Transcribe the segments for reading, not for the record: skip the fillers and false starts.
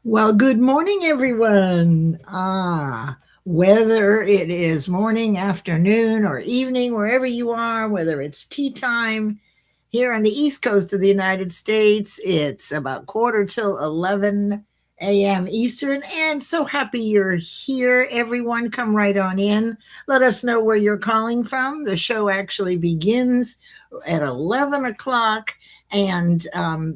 Well, good morning, everyone. Whether it is morning, afternoon, or evening, wherever you are, whether it's tea time here on the East Coast of the United States, it's about quarter till 11 a.m. Eastern. And so happy you're here, everyone. Come right on in. Let us know where you're calling from. The show actually begins at 11 o'clock. And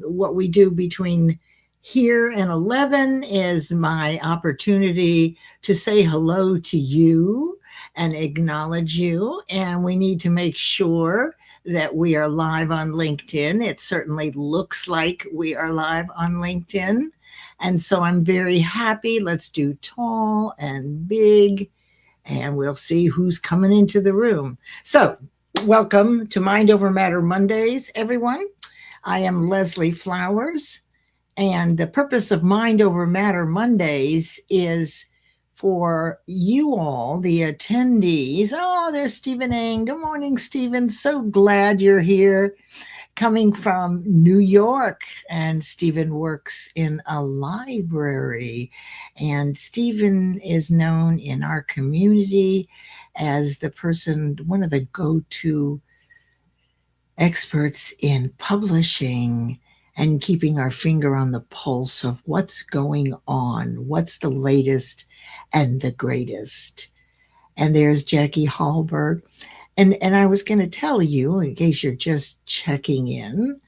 what we do between here and 11 is my opportunity to say hello to you and acknowledge you. And we need to make sure that we are live on LinkedIn. It certainly looks like we are live on LinkedIn. And so I'm very happy. Let's do tall and big, and we'll see who's coming into the room. So, welcome to Mind Over Matter Mondays, everyone. I am Leslie Flowers. And the purpose of Mind Over Matter Mondays is for you all, the attendees. Oh, there's Stephen Ang. Good morning, Stephen. So glad you're here, coming from New York. And Stephen works in a library. And Stephen is known in our community as the person, one of the go-to experts in publishing and keeping our finger on the pulse of what's going on, what's the latest and the greatest. And there's Jackie Hallberg. And I was going to tell you, in case you're just checking in,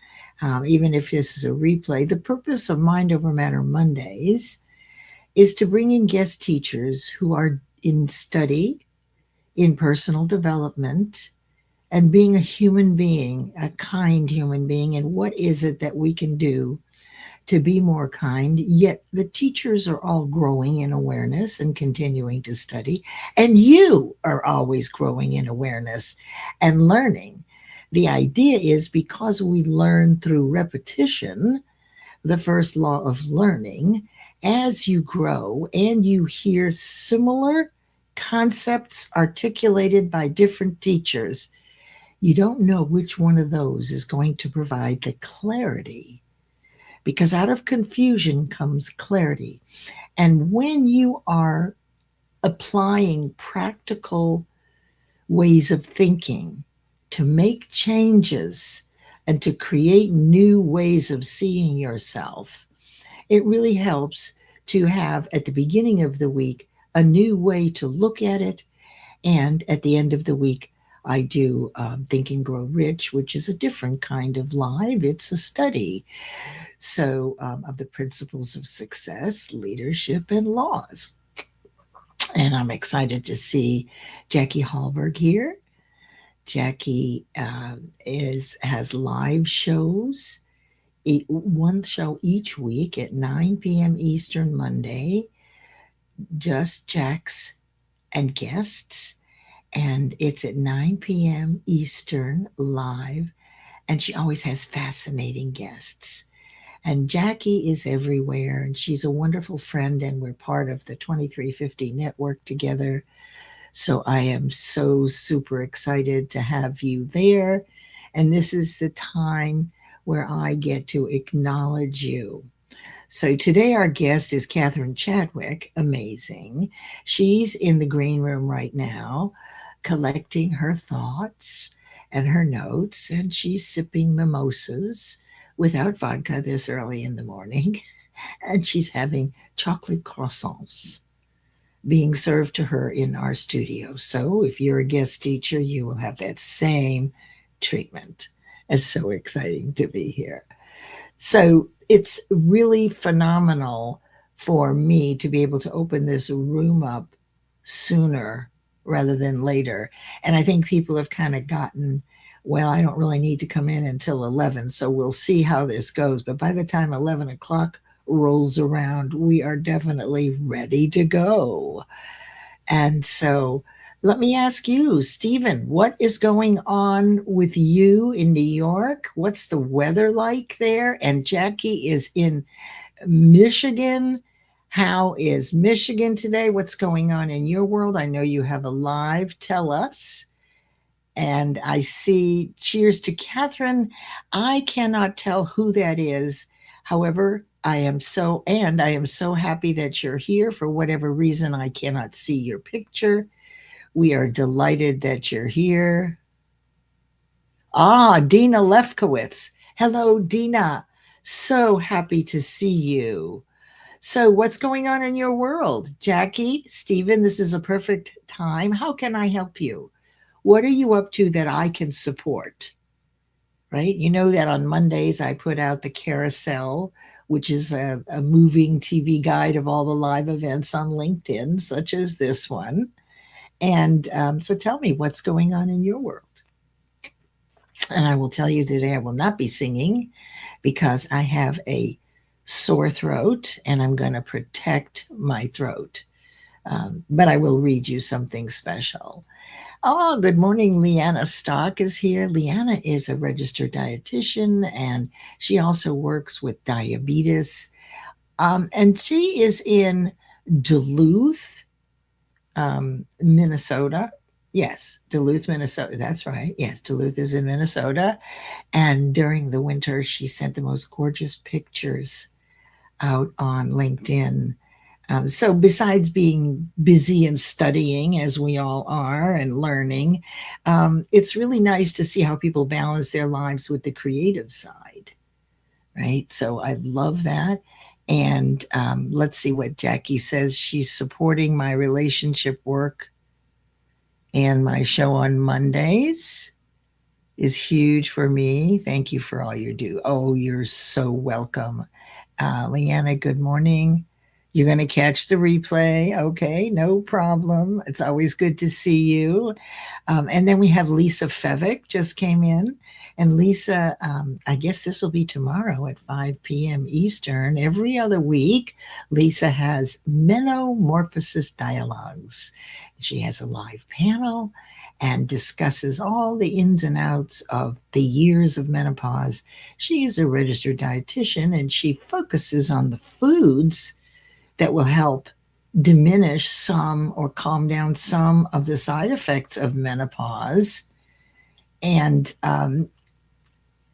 even if this is a replay, the purpose of Mind Over Matter Mondays is to bring in guest teachers who are in study, in personal development, and being a human being, a kind human being, and what is it that we can do to be more kind. Yet the teachers are all growing in awareness and continuing to study, and you are always growing in awareness and learning. The idea is because we learn through repetition, the first law of learning, as you grow and you hear similar concepts articulated by different teachers, you don't know which one of those is going to provide the clarity, because out of confusion comes clarity. And when you are applying practical ways of thinking to make changes and to create new ways of seeing yourself, it really helps to have at the beginning of the week a new way to look at it. And at the end of the week, I do Think and Grow Rich, which is a different kind of live. It's a study. So, of the principles of success, leadership, and laws. And I'm excited to see Jackie Hallberg here. Jackie has live shows, one show each week at 9 p.m. Eastern Monday, just Jack's and guests. And it's at 9 p.m. Eastern live. And she always has fascinating guests. And Jackie is everywhere, and she's a wonderful friend, and we're part of the 2350 network together. So I am so super excited to have you there. And this is the time where I get to acknowledge you. So today our guest is Catherine Chadwick. Amazing. She's in the green room right now, collecting her thoughts and her notes, and she's sipping mimosas without vodka this early in the morning, and she's having chocolate croissants being served to her in our studio. So if you're a guest teacher, you will have that same treatment. It's so exciting to be here. So it's really phenomenal for me to be able to open this room up sooner rather than later. And I think people have kind of gotten, well, I don't really need to come in until 11, so we'll see how this goes. But by the time 11 o'clock rolls around, we are definitely ready to go. And so let me ask you, Stephen, what is going on with you in New York? What's the weather like there? And Jackie is in Michigan. How is Michigan today? What's going on in your world? I know you have a live. Tell us. And I see cheers to Catherine. I cannot tell who that is. However, I am so happy that you're here. For whatever reason, I cannot see your picture. We are delighted that you're here. Ah, Dina Lefkowitz. Hello, Dina. So happy to see you. So, what's going on in your world? Jackie, Stephen, this is a perfect time. How can I help you? What are you up to that I can support? Right? You know that on Mondays I put out the carousel, which is a moving TV guide of all the live events on LinkedIn, such as this one. And so tell me what's going on in your world. And I will tell you today I will not be singing because I have a sore throat and I'm going to protect my throat. But I will read you something special. Oh, good morning. Leanna Stock is here. Leanna is a registered dietitian and she also works with diabetes. And she is in Duluth, Minnesota. Yes, Duluth, Minnesota. That's right. Yes, Duluth is in Minnesota. And during the winter, she sent the most gorgeous pictures out on LinkedIn. So, besides being busy and studying, as we all are, and learning, it's really nice to see how people balance their lives with the creative side, right? So, I love that. And let's see what Jackie says. She's supporting my relationship work and my show on Mondays is huge for me. Thank you for all you do. Oh, you're so welcome. Leanna, good morning. You're going to catch the replay. Okay, no problem. It's always good to see you. And then we have Lisa Fevick just came in. And Lisa, I guess this will be tomorrow at 5 p.m. Eastern. Every other week, Lisa has Metamorphosis Dialogues. She has a live panel and discusses all the ins and outs of the years of menopause. She is a registered dietitian and she focuses on the foods that will help diminish some or calm down some of the side effects of menopause. And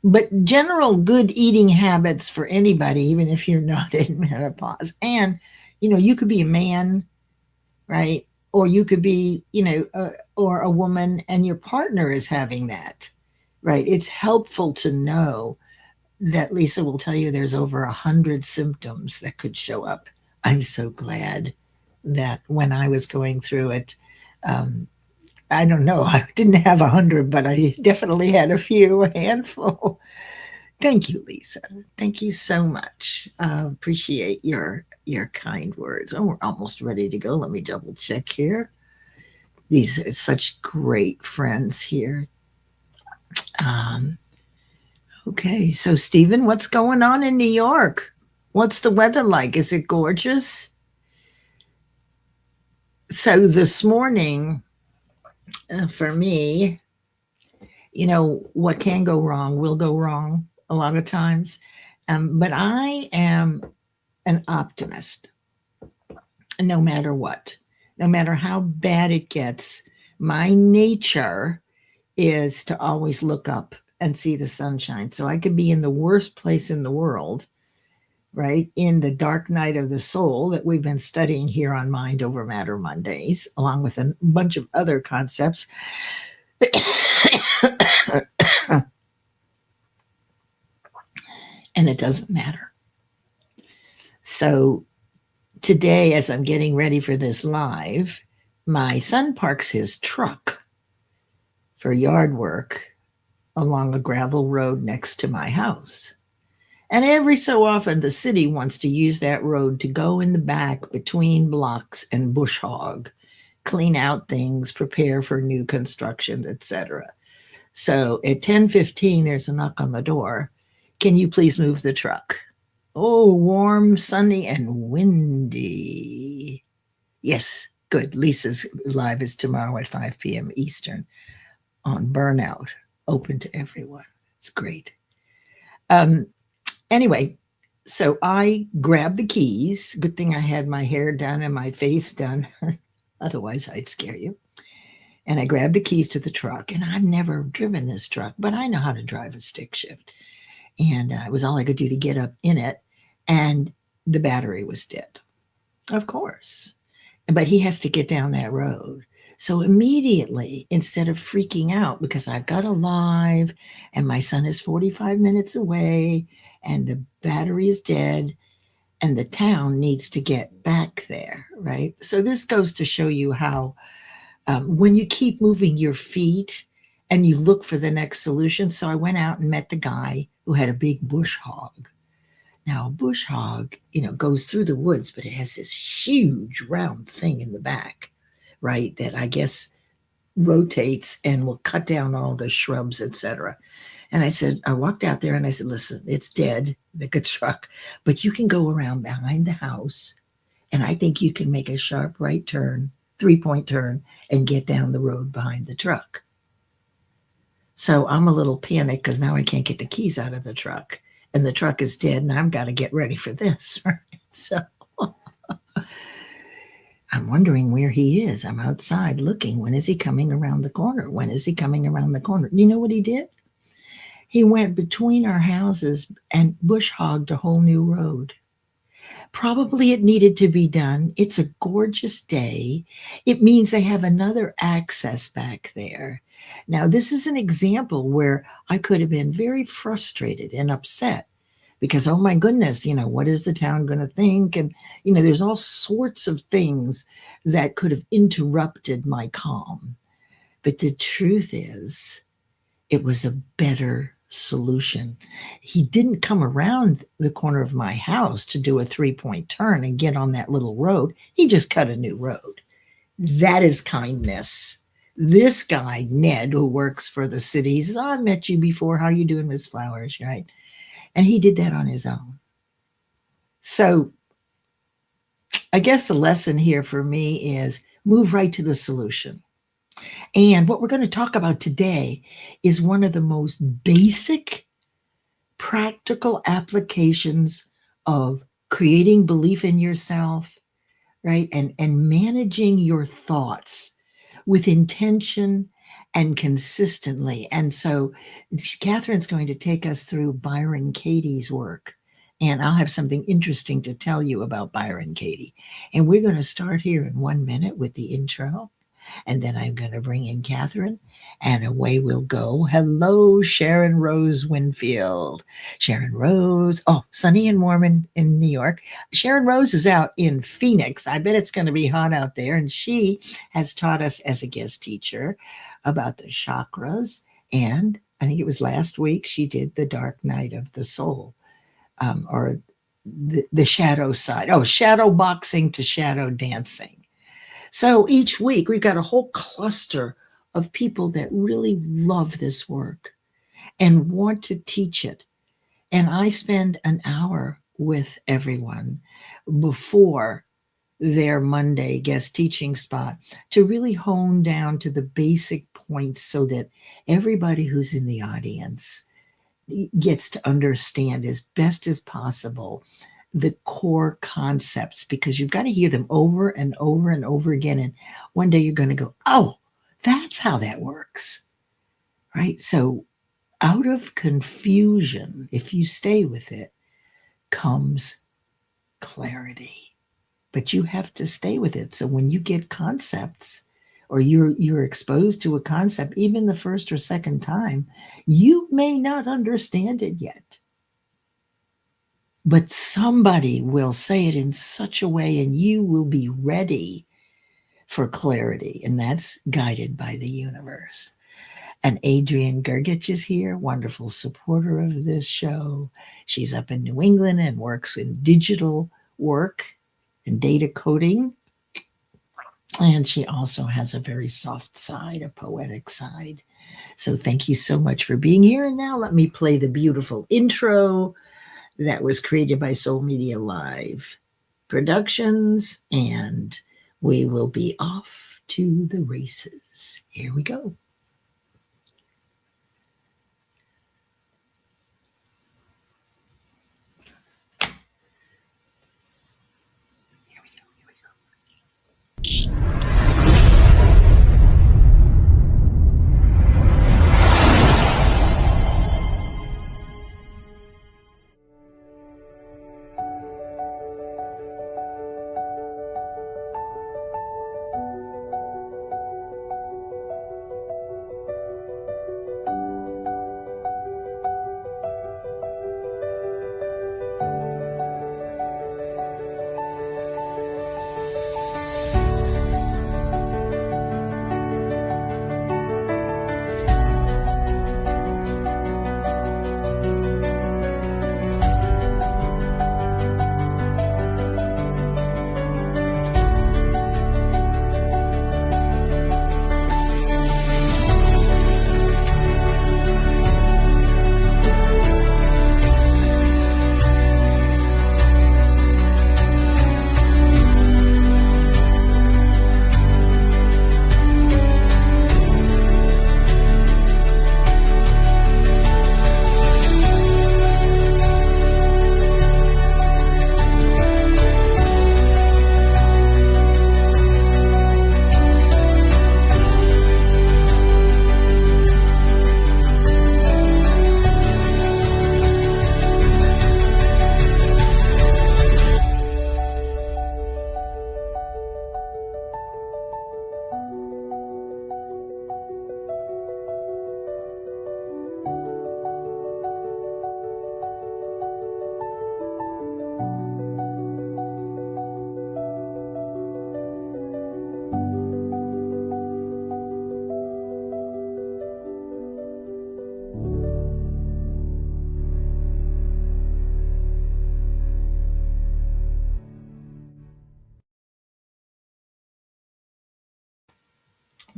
but general good eating habits for anybody, even if you're not in menopause. And you could be a man, right? Or you could be, or a woman, and your partner is having that, right? It's helpful to know that Lisa will tell you there's over 100 symptoms that could show up. I'm so glad that when I was going through it, I don't know, I didn't have 100, but I definitely had a handful. Thank you, Lisa. Thank you so much. Appreciate your kind words. Oh, we're almost ready to go. Let me double check here. These are such great friends here. Okay, so Stephen, what's going on in New York? What's the weather like? Is it gorgeous? So this morning, for me, what can go wrong will go wrong a lot of times. But I am an optimist, no matter what, no matter how bad it gets. My nature is to always look up and see the sunshine. So I could be in the worst place in the world, right? In the dark night of the soul that we've been studying here on Mind Over Matter Mondays, along with a bunch of other concepts. And it doesn't matter. So today, as I'm getting ready for this live, my son parks his truck for yard work along a gravel road next to my house. And every so often, the city wants to use that road to go in the back between blocks and bush hog, clean out things, prepare for new construction, etc. So at 10:15, there's a knock on the door. Can you please move the truck? Oh, warm, sunny, and windy. Yes, good. Lisa's live is tomorrow at 5 p.m. Eastern on Burnout, open to everyone. It's great. Anyway, so I grabbed the keys. Good thing I had my hair done and my face done. Otherwise, I'd scare you. And I grabbed the keys to the truck. And I've never driven this truck, but I know how to drive a stick shift. And it was all I could do to get up in it. And the battery was dead, of course. But he has to get down that road. So immediately, instead of freaking out because I've got a live and my son is 45 minutes away and the battery is dead and the town needs to get back there, right? So this goes to show you how when you keep moving your feet and you look for the next solution. So I went out and met the guy who had a big bush hog. Now, a bush hog, goes through the woods, but it has this huge round thing in the back, right? That I guess rotates and will cut down all the shrubs, etc. And I walked out there and I said, listen, it's dead, the truck, but you can go around behind the house and I think you can make a sharp right turn, 3-point turn, and get down the road behind the truck. So I'm a little panicked because now I can't get the keys out of the truck. And the truck is dead, and I've got to get ready for this. Right? So I'm wondering where he is. I'm outside looking. When is he coming around the corner? When is he coming around the corner? You know what he did? He went between our houses and bush hogged a whole new road. Probably it needed to be done. It's a gorgeous day. It means they have another access back there. Now, this is an example where I could have been very frustrated and upset because, oh my goodness, what is the town going to think? And, there's all sorts of things that could have interrupted my calm. But the truth is, it was a better solution. He didn't come around the corner of my house to do a 3-point turn and get on that little road. He just cut a new road. That is kindness. This guy, Ned, who works for the city, he says, oh, I met you before. How are you doing, Miss Flowers? Right? And he did that on his own. So I guess the lesson here for me is move right to the solution. And what we're going to talk about today is one of the most basic practical applications of creating belief in yourself, right? And managing your thoughts with intention and consistently. And so Catherine's going to take us through Byron Katie's work. And I'll have something interesting to tell you about Byron Katie. And we're going to start here in 1 minute with the intro. And then I'm going to bring in Catherine, and away we'll go. Hello, Sharon Rose Winfield. Sharon Rose, sunny and warm in New York. Sharon Rose is out in Phoenix. I bet it's going to be hot out there. And she has taught us as a guest teacher about the chakras. And I think it was last week she did the dark night of the soul, or the shadow side. Shadow boxing to shadow dancing. So each week we've got a whole cluster of people that really love this work and want to teach it. And I spend an hour with everyone before their Monday guest teaching spot to really hone down to the basic points so that everybody who's in the audience gets to understand as best as possible the core concepts, because you've got to hear them over and over and over again. And one day you're going to go, oh, that's how that works, right? So out of confusion, if you stay with it, comes clarity. But you have to stay with it. So when you get concepts or you're exposed to a concept, even the first or second time, you may not understand it yet. But somebody will say it in such a way and you will be ready for clarity. And that's guided by the universe. And Adrienne Gergich is here, wonderful supporter of this show. She's up in New England and works in digital work and data coding. And she also has a very soft side, a poetic side. So thank you so much for being here. And now let me play the beautiful intro that was created by Soul Media Live Productions, and we will be off to the races. Here we go.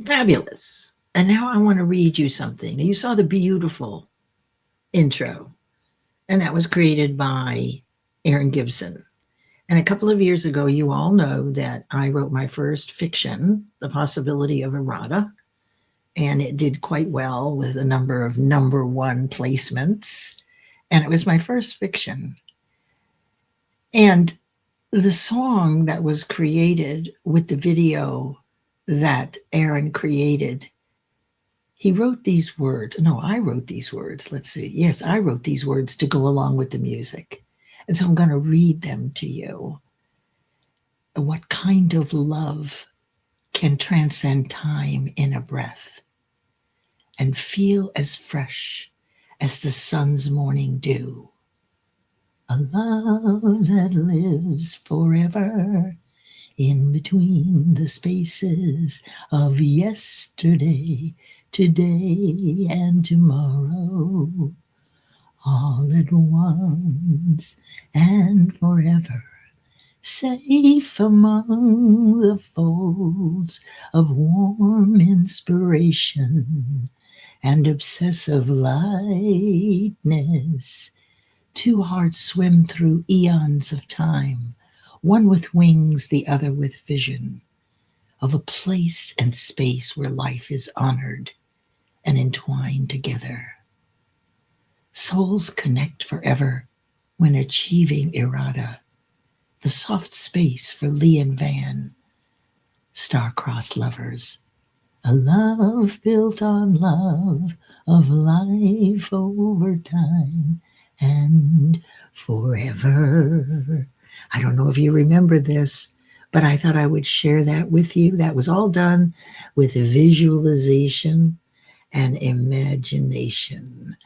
Fabulous. And now I want to read you something. You saw the beautiful intro, and that was created by Aaron Gibson. And a couple of years ago, you all know that I wrote my first fiction, The Possibility of Errata, and it did quite well with a number of number one placements. And it was my first fiction. And the song that was created with the video that Aaron created, he wrote these words. No, I wrote these words. Let's see. Yes, I wrote these words to go along with the music. And so I'm going to read them to you. What kind of love can transcend time in a breath and feel as fresh as the sun's morning dew? A love that lives forever in between the spaces of yesterday, today, and tomorrow, all at once and forever, safe among the folds of warm inspiration and obsessive lightness. Two hearts swim through eons of time, one with wings, the other with vision, of a place and space where life is honored and entwined together. Souls connect forever when achieving errata, the soft space for Lee and Van, star-crossed lovers, a love built on love of life over time and forever. I don't know if you remember this, but I thought I would share that with you. That was all done with visualization and imagination.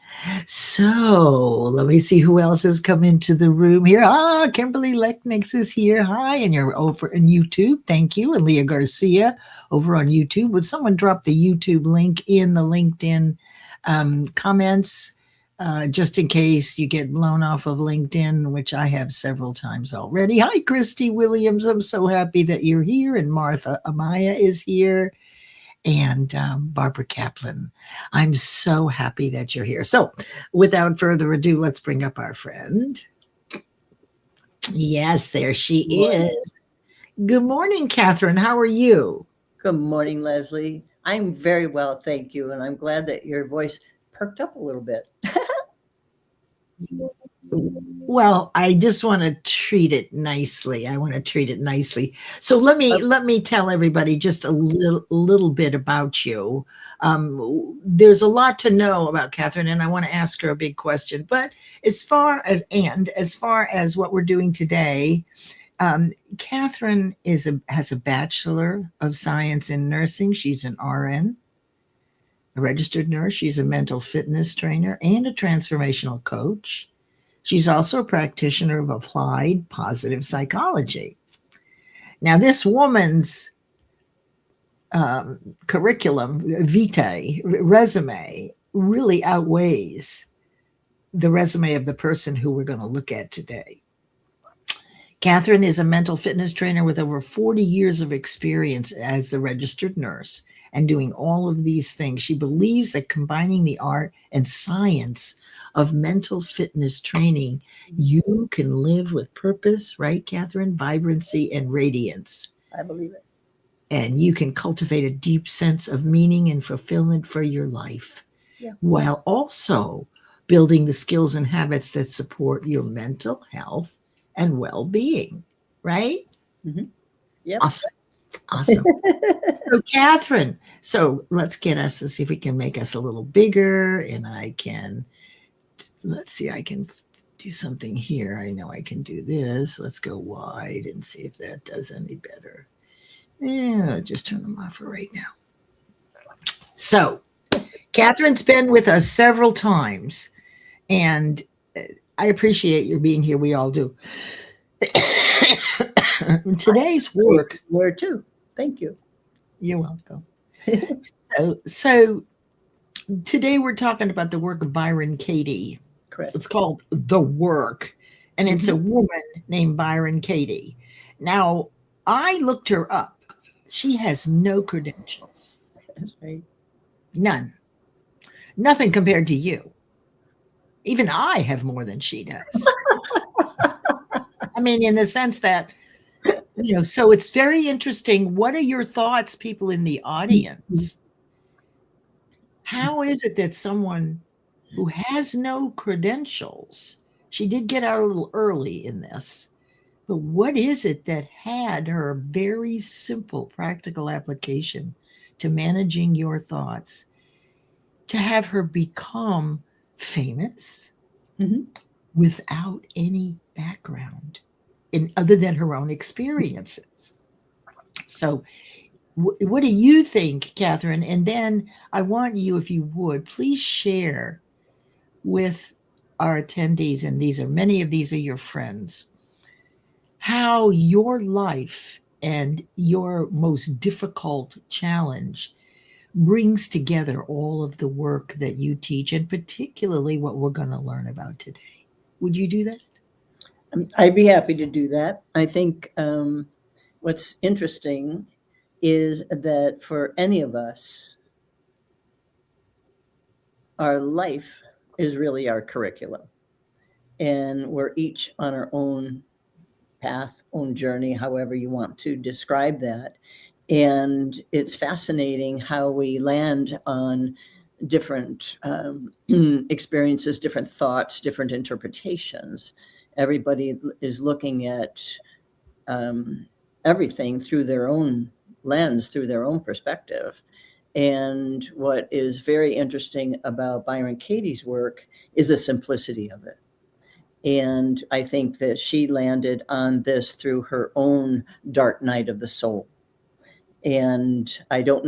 So let me see who else has come into the room here. Kimberly Lechnick is here. Hi, and you're over on YouTube. Thank you. And Leah Garcia over on YouTube. Would someone drop the YouTube link in the LinkedIn comments? Just in case you get blown off of LinkedIn, which I have several times already. Hi, Christy Williams. I'm so happy that you're here. And Martha Amaya is here. And Barbara Kaplan. I'm so happy that you're here. So without further ado, let's bring up our friend. Yes, there she is. Good morning, Catherine. How are you? Good morning, Leslie. I'm very well, thank you. And I'm glad that your voice perked up a little bit. Well, I just want to treat it nicely. So let me tell everybody just a little bit about you. There's a lot to know about Catherine, and I want to ask her a big question. But as far as what we're doing today, Catherine has a Bachelor of Science in Nursing. She's an RN, a registered nurse. She's a mental fitness trainer and a transformational coach. She's also a practitioner of applied positive psychology. Now, this woman's curriculum vitae, resume, really outweighs the resume of the person who we're going to look at today. Catherine is a mental fitness trainer with over 40 years of experience as a registered nurse and doing all of these things. She believes that combining the art and science of mental fitness training, you can live with purpose, right, Catherine? Vibrancy and radiance. I believe it. And you can cultivate a deep sense of meaning and fulfillment for your life, while also building the skills and habits that support your mental health and well-being, right? Mm-hmm. Yep. Awesome. So Catherine, let's see if we can make us a little bigger, and let's see, I can do something here. I know I can do this. Let's go wide and see if that does any better. Yeah, just turn them off for right now. So Catherine's been with us several times, and I appreciate your being here. We all do. Today's work. Where too. Thank you. You're welcome. So today we're talking about the work of Byron Katie. Correct. It's called The Work, and it's a woman named Byron Katie. Now, I looked her up. She has no credentials. That's right. None. Nothing compared to you. Even I have more than she does. I mean, in the sense that, so it's very interesting. What are your thoughts, people in the audience? How is it that someone who has no credentials, she did get out a little early in this, but what is it that had her very simple practical application to managing your thoughts to have her become famous without any background in other than her own experiences? So what do you think, Catherine? And then I want you, if you would, please share with our attendees, and many of these are your friends, how your life and your most difficult challenge brings together all of the work that you teach, and particularly what we're going to learn about today. Would you do that? I'd be happy to do that. I think what's interesting is that for any of us, our life is really our curriculum. And we're each on our own path, own journey, however you want to describe that. And it's fascinating how we land on different experiences, different thoughts, different interpretations. Everybody is looking at everything through their own lens, through their own perspective. And what is very interesting about Byron Katie's work is the simplicity of it. And I think that she landed on this through her own dark night of the soul. And I don't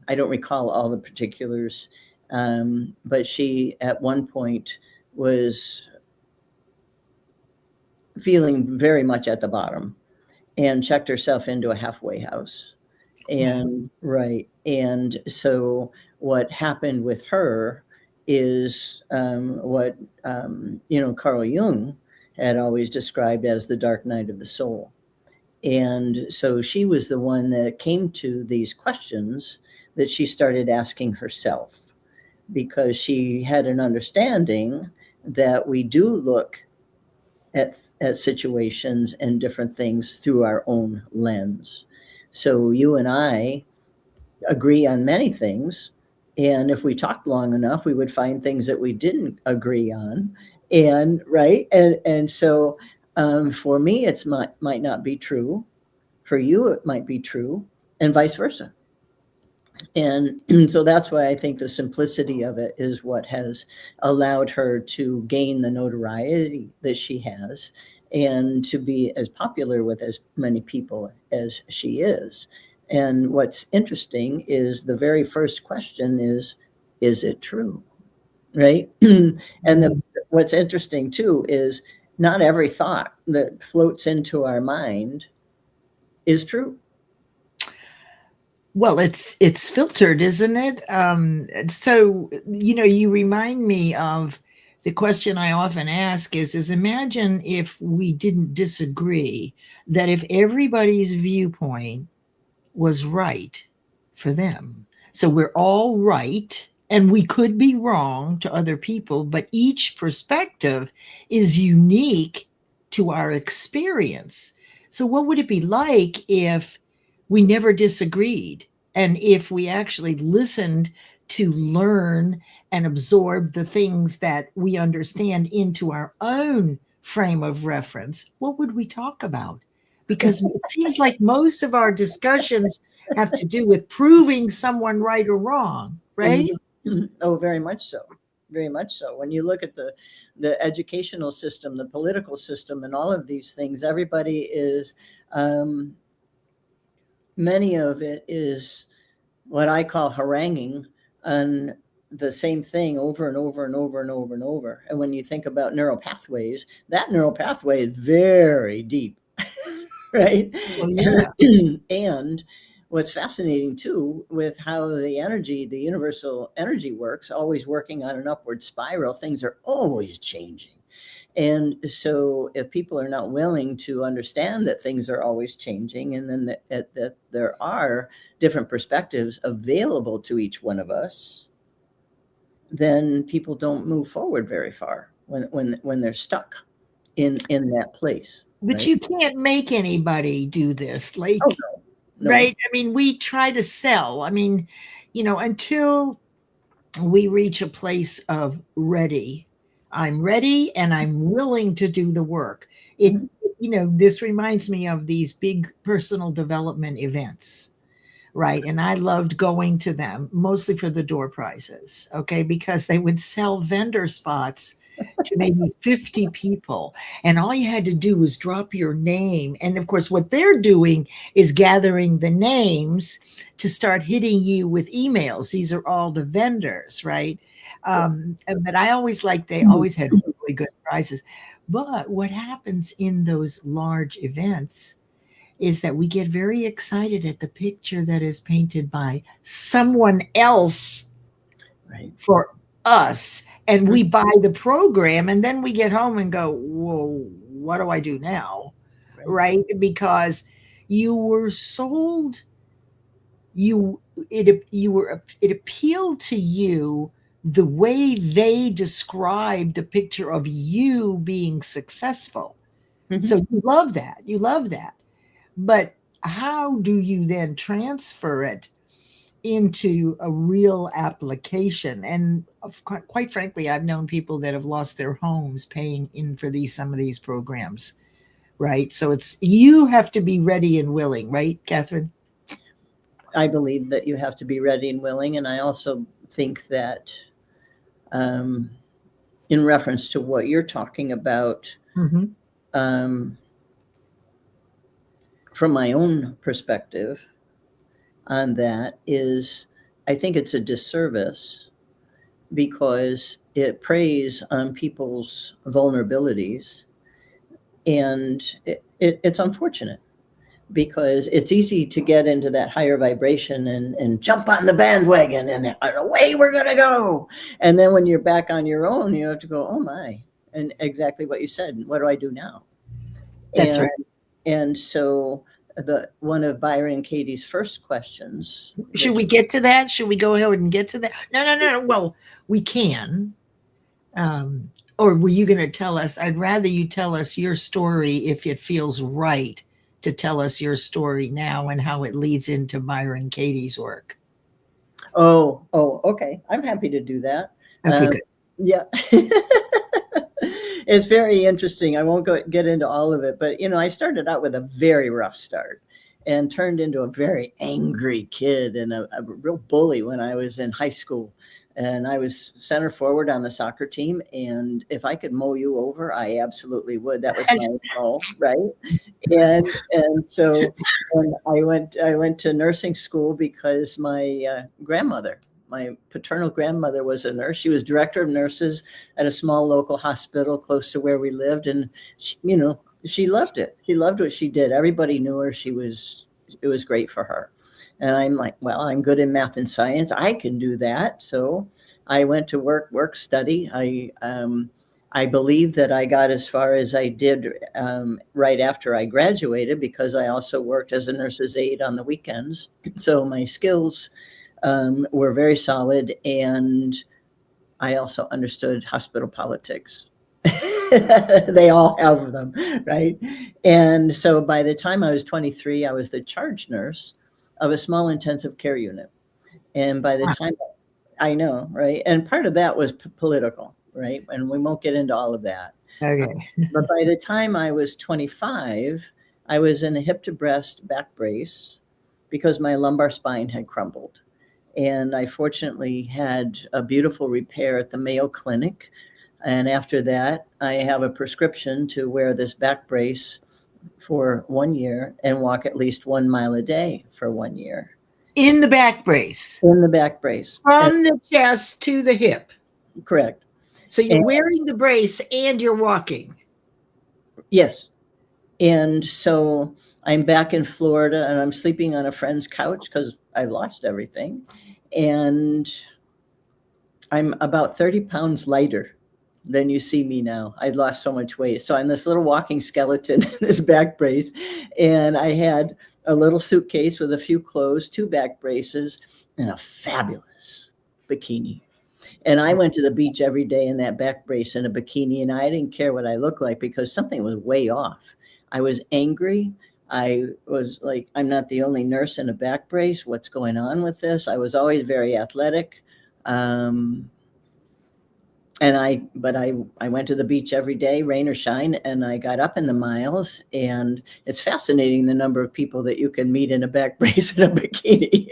recall all the particulars, but she at one point was feeling very much at the bottom and checked herself into a halfway house. And right. And so what happened with her is what Carl Jung had always described as the dark night of the soul. And so she was the one that came to these questions that she started asking herself, because she had an understanding that we do look at situations and different things through our own lens. So you and I agree on many things. And if we talked long enough, we would find things that we didn't agree on. And right. And so for me, it might not be true. For you, it might be true, and vice versa. And so that's why I think the simplicity of it is what has allowed her to gain the notoriety that she has and to be as popular with as many people as she is. And what's interesting is the very first question is it true? Right? And what's interesting too is not every thought that floats into our mind is true. Well, it's filtered, isn't it? So you remind me of the question I often ask is imagine if we didn't disagree, that if everybody's viewpoint was right for them. So we're all right, and we could be wrong to other people, but each perspective is unique to our experience. So what would it be like if we never disagreed, and if we actually listened to learn and absorb the things that we understand into our own frame of reference? What would we talk about? Because it seems like most of our discussions have to do with proving someone right or wrong, right? Oh, very much so. Very much so. When you look at the educational system, the political system, and all of these things, everybody is, many of it is what I call haranguing on the same thing over and over and over and over and over. And when you think about neural pathways, that neural pathway is very deep, right? Well, yeah. And what's fascinating too, with how the universal energy works, always working on an upward spiral, things are always changing. And so if people are not willing to understand that things are always changing, and then that there are different perspectives available to each one of us, then people don't move forward very far when they're stuck in that place. But right? you can't make anybody do this. Like, Oh, no. right? I mean, we try to sell. I mean, until we reach a place of ready. I'm ready and I'm willing to do the work. This reminds me of these big personal development events, right? And I loved going to them mostly for the door prizes, okay? Because they would sell vendor spots to maybe 50 people. And all you had to do was drop your name. And of course, what they're doing is gathering the names to start hitting you with emails. These are all the vendors, right? But I always liked, they always had really good prizes. But what happens in those large events is that we get very excited at the picture that is painted by someone else Right. for us, and we buy the program, and then we get home and go, whoa, what do I do now? Right? Because you were sold, it appealed to you the way they described the picture of you being successful. So you love that. But how do you then transfer it into a real application? And quite frankly, I've known people that have lost their homes paying in for some of these programs, right? So you have to be ready and willing, right, Catherine? I believe that you have to be ready and willing. And I also think that in reference to what you're talking about, from my own perspective on that is, I think it's a disservice because it preys on people's vulnerabilities. And it's unfortunate because it's easy to get into that higher vibration and jump on the bandwagon and away we're going to go. And then when you're back on your own, you have to go, oh my, and exactly what you said. What do I do now? That's right. And so one of Byron Katie's first questions. Should we get to that? Should we go ahead and get to that? No. Well, we can. Or were you going to tell us? I'd rather you tell us your story if it feels right to tell us your story now and how it leads into Byron Katie's work. Oh, okay. I'm happy to do that. Okay, good. Yeah. It's very interesting. I won't get into all of it, but I started out with a very rough start and turned into a very angry kid and a real bully when I was in high school. And I was center forward on the soccer team. And if I could mow you over, I absolutely would. That was my goal, right? And so when I went to nursing school because my grandmother, my paternal grandmother, was a nurse. She was director of nurses at a small local hospital close to where we lived. And she loved it. She loved what she did. Everybody knew her. It was great for her. And I'm like, well, I'm good in math and science. I can do that. So I went to work, study. I believe that I got as far as I did right after I graduated because I also worked as a nurse's aide on the weekends. So my skills were very solid, and I also understood hospital politics. They all have them, right? And so by the time I was 23, I was the charge nurse of a small intensive care unit. And by the time, I know, right? And part of that was political, right? And we won't get into all of that. Okay. But by the time I was 25, I was in a hip to breast back brace because my lumbar spine had crumbled. And I fortunately had a beautiful repair at the Mayo Clinic. And after that, I have a prescription to wear this back brace for 1 year and walk at least 1 mile a day for 1 year. In the back brace? In the back brace. From the chest to the hip? Correct. So you're wearing the brace and you're walking? Yes. And so I'm back in Florida and I'm sleeping on a friend's couch because I've lost everything. And I'm about 30 pounds lighter than you see me now. I'd lost so much weight. So I'm this little walking skeleton, this back brace. And I had a little suitcase with a few clothes, 2 back braces, and a fabulous bikini. And I went to the beach every day in that back brace and a bikini, and I didn't care what I looked like because something was way off. I was angry. I was like, I'm not the only nurse in a back brace. What's going on with this? I was always very athletic. And I went to the beach every day, rain or shine, and I got up in the miles. And it's fascinating the number of people that you can meet in a back brace and a bikini.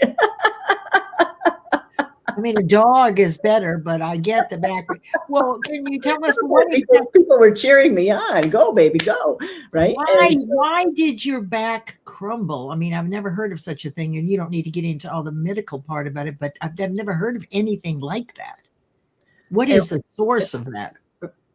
I mean, a dog is better, but I get the back. Well, can you tell us what people were cheering me on? Go, baby, go! Right? Why did your back crumble? I mean, I've never heard of such a thing, and you don't need to get into all the medical part about it, but I've never heard of anything like that. What is the source of that?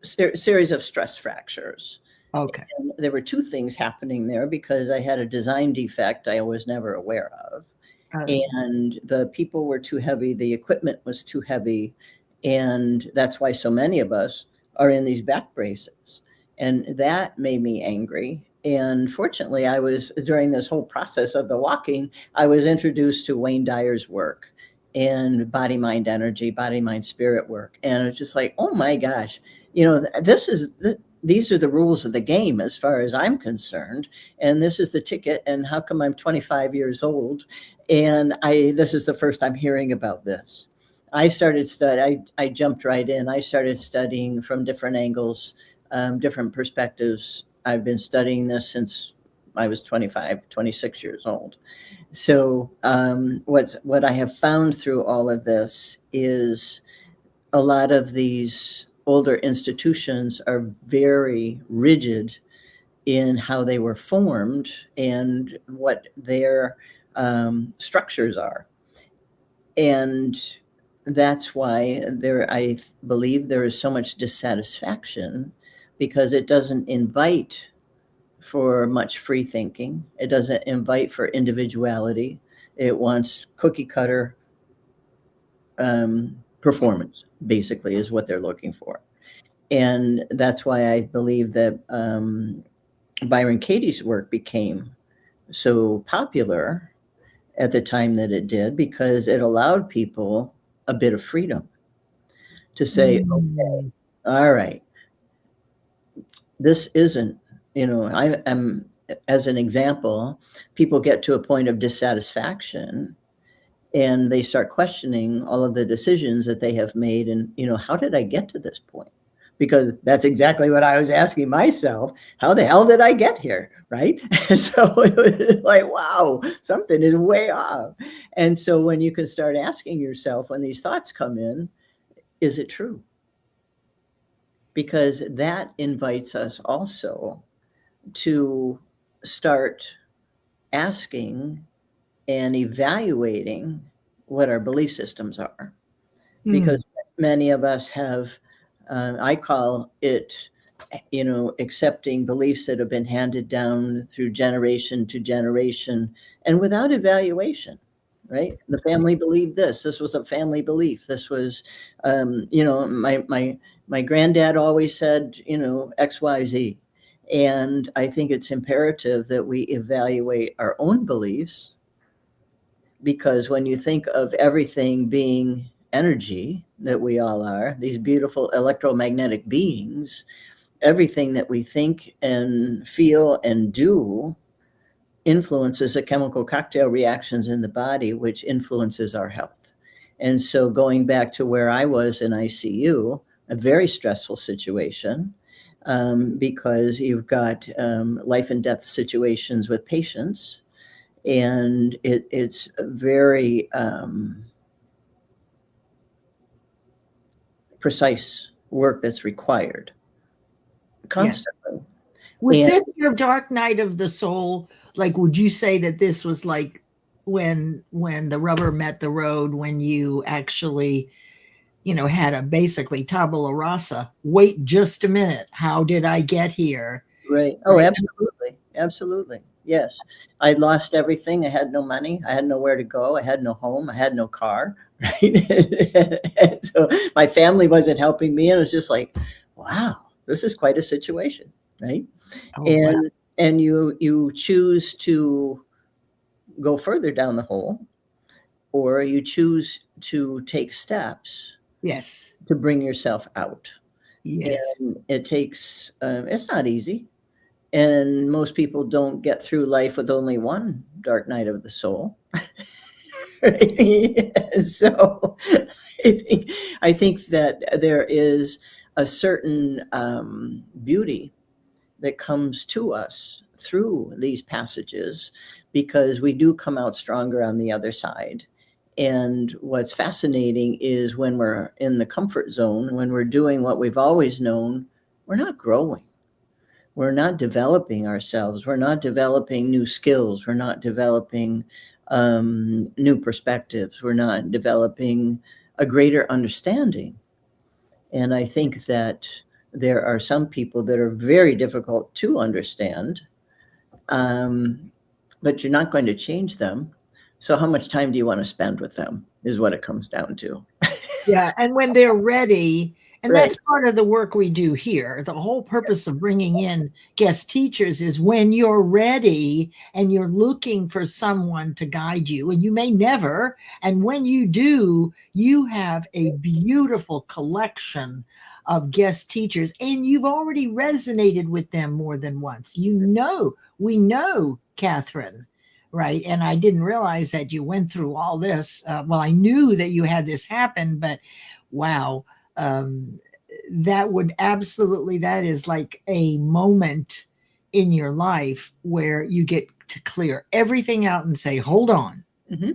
Series of stress fractures. Okay. And there were 2 things happening there because I had a design defect I was never aware of. And the people were too heavy. The equipment was too heavy. And that's why so many of us are in these back braces. And that made me angry. And fortunately, I was, during this whole process of the walking, I was introduced to Wayne Dyer's work and body, mind, energy, body, mind, spirit work. And it's just like, oh my gosh, you know, these are the rules of the game as far as I'm concerned. And this is the ticket. And how come I'm 25 years old? And this is the first I'm hearing about this. I started I jumped right in. I started studying from different angles, different perspectives. I've been studying this since I was 25, 26 years old. So what I have found through all of this is a lot of these older institutions are very rigid in how they were formed and what their structures are. And that's why I believe there is so much dissatisfaction because it doesn't invite for much free thinking. It doesn't invite for individuality. It wants cookie cutter performance, basically, is what they're looking for. And that's why I believe that Byron Katie's work became so popular at the time that it did, because it allowed people a bit of freedom to say, okay, all right, this isn't, you know, I'm, as an example, people get to a point of dissatisfaction and they start questioning all of the decisions that they have made. And, you know, how did I get to this point? Because that's exactly what I was asking myself. How the hell did I get here? Right. And so it was like, wow, something is way off. And so when you can start asking yourself, when these thoughts come in, is it true? Because that invites us also to start asking and evaluating what our belief systems are. Because many of us have, I call it, you know, accepting beliefs that have been handed down through generation to generation and without evaluation, right? The family believed this. This was a family belief. This was, you know, my granddad always said, you know, X, Y, Z. And I think it's imperative that we evaluate our own beliefs, because when you think of everything being energy that we all are, these beautiful electromagnetic beings, everything that we think and feel and do influences the chemical cocktail reactions in the body, which influences our health. And so going back to where I was in ICU, a very stressful situation, because you've got life and death situations with patients, and it's very precise work that's required constantly. Yes. Was this your dark night of the soul? Like, would you say that this was like when the rubber met the road, when you actually, you know, had a basically tabula rasa? Wait just a minute. How did I get here? Right. Oh, absolutely. Absolutely. Yes. I lost everything. I had no money. I had nowhere to go. I had no home. I had no car. Right. And so my family wasn't helping me. And it was just like, wow, this is quite a situation, right? Oh, wow. And you choose to go further down the hole, or you choose to take steps Yes. to bring yourself out. Yes. And it takes, it's not easy. And most people don't get through life with only one dark night of the soul. Right? So I think that there is a certain beauty that comes to us through these passages, because we do come out stronger on the other side. And what's fascinating is when we're in the comfort zone, when we're doing what we've always known, we're not growing. We're not developing ourselves. We're not developing new skills. We're not developing new perspectives. We're not developing a greater understanding. And I think that there are some people that are very difficult to understand, but you're not going to change them. So how much time do you want to spend with them is what it comes down to. Yeah. And when they're ready, and Right. that's part of the work we do here. The whole purpose of bringing in guest teachers is when you're ready and you're looking for someone to guide you, and you may never. And when you do, you have a beautiful collection of guest teachers, and you've already resonated with them more than once. We know Catherine, right? And I didn't realize that you went through all this. Well, I knew that you had this happen, but wow, that is like a moment in your life where you get to clear everything out and say, hold on. Mm-hmm.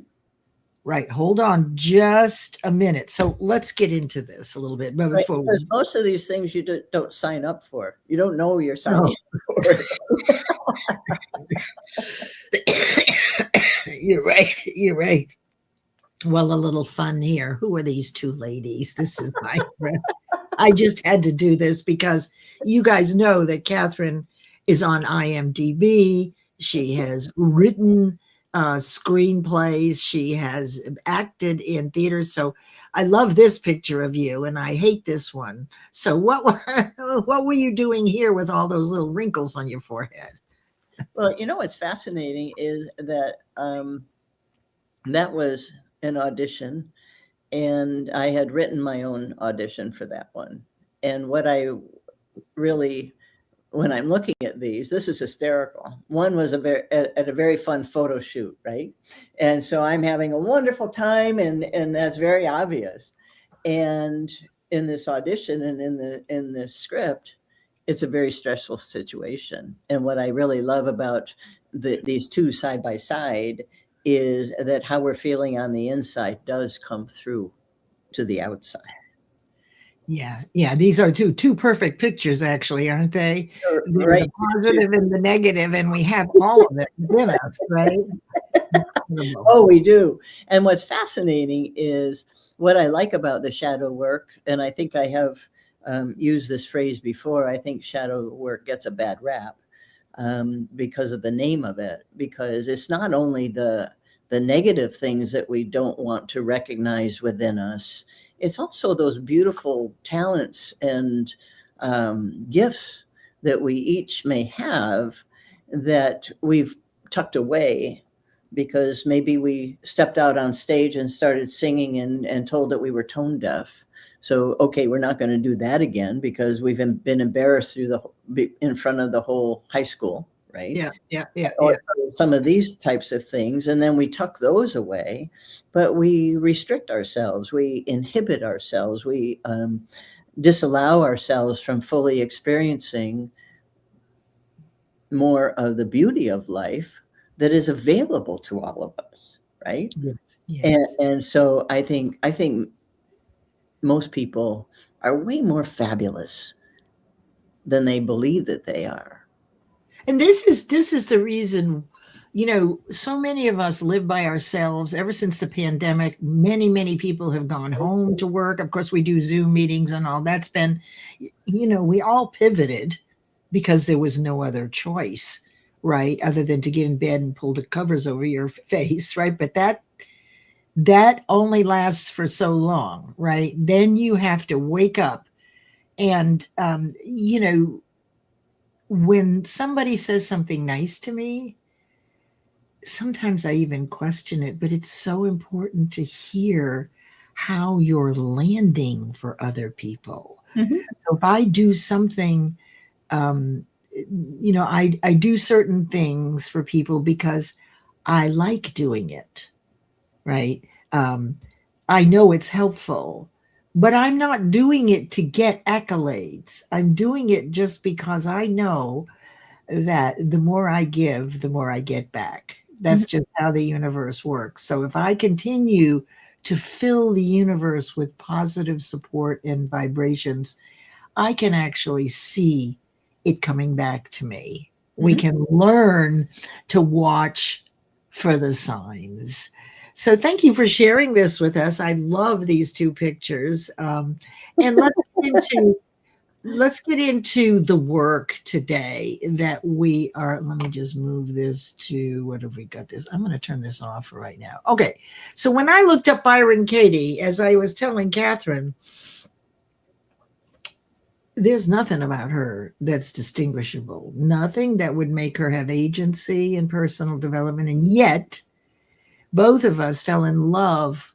Right. Hold on just a minute. So let's get into this a little bit. But Right, before because we, most of these things you don't sign up for. You don't know you're signing up for it. you're right. You're right. Well, a little fun here. Who are these two ladies? This is my friend. I just had to do this because you guys know that Catherine is on IMDb. She has written screenplays. She has acted in theater. So I love this picture of you, and I hate this one. So what what were you doing here with all those little wrinkles on your forehead? Well, you know what's fascinating is that that was an audition, and I had written my own audition for that one. And what I really, when I'm looking at these, this is hysterical. One was at a very fun photo shoot, right? And so I'm having a wonderful time, and that's very obvious. And in this audition and in this script, it's a very stressful situation. And what I really love about these two side by side is that how we're feeling on the inside does come through to the outside. Yeah, yeah. These are two perfect pictures, actually, aren't they? They're Right. the positive and the negative, and we have all of it within us, right? Oh, we do. And what's fascinating is what I like about the shadow work, and I think I have used this phrase before. I think shadow work gets a bad rap because of the name of it, because it's not only the negative things that we don't want to recognize within us, it's also those beautiful talents and gifts that we each may have that we've tucked away because maybe we stepped out on stage and started singing and told that we were tone deaf. So, okay, we're not going to do that again because we've been embarrassed in front of the whole high school, right? Yeah. Or some of these types of things, and then we tuck those away, but we restrict ourselves, we inhibit ourselves, we disallow ourselves from fully experiencing more of the beauty of life that is available to all of us, right? Yes. And so I think most people are way more fabulous than they believe that they are. And this is the reason, so many of us live by ourselves ever since the pandemic. Many people have gone home to work. Of course, we do Zoom meetings and all. That's been, we all pivoted because there was no other choice, right? Other than to get in bed and pull the covers over your face, right? But that only lasts for so long, right? Then you have to wake up And, when somebody says something nice to me, sometimes I even question it, but it's so important to hear how you're landing for other people. Mhm. So if I do something, um, I do certain things for people because I like doing it, right? Um, I know it's helpful, but I'm not doing it to get accolades. I'm doing it just because I know that the more I give, the more I get back. Mhm. That's just how the universe works. So if I continue to fill the universe with positive support and vibrations, I can actually see it coming back to me. We Mhm. can learn to watch for the signs. So thank you for sharing this with us. I love these two pictures. And let's get into the work today that we are. Let me just move this to, what have we got this? I'm going to turn this off for right now. Okay. So when I looked up Byron Katie, as I was telling Catherine, there's nothing about her that's distinguishable, nothing that would make her have agency in personal development. And yet, both of us fell in love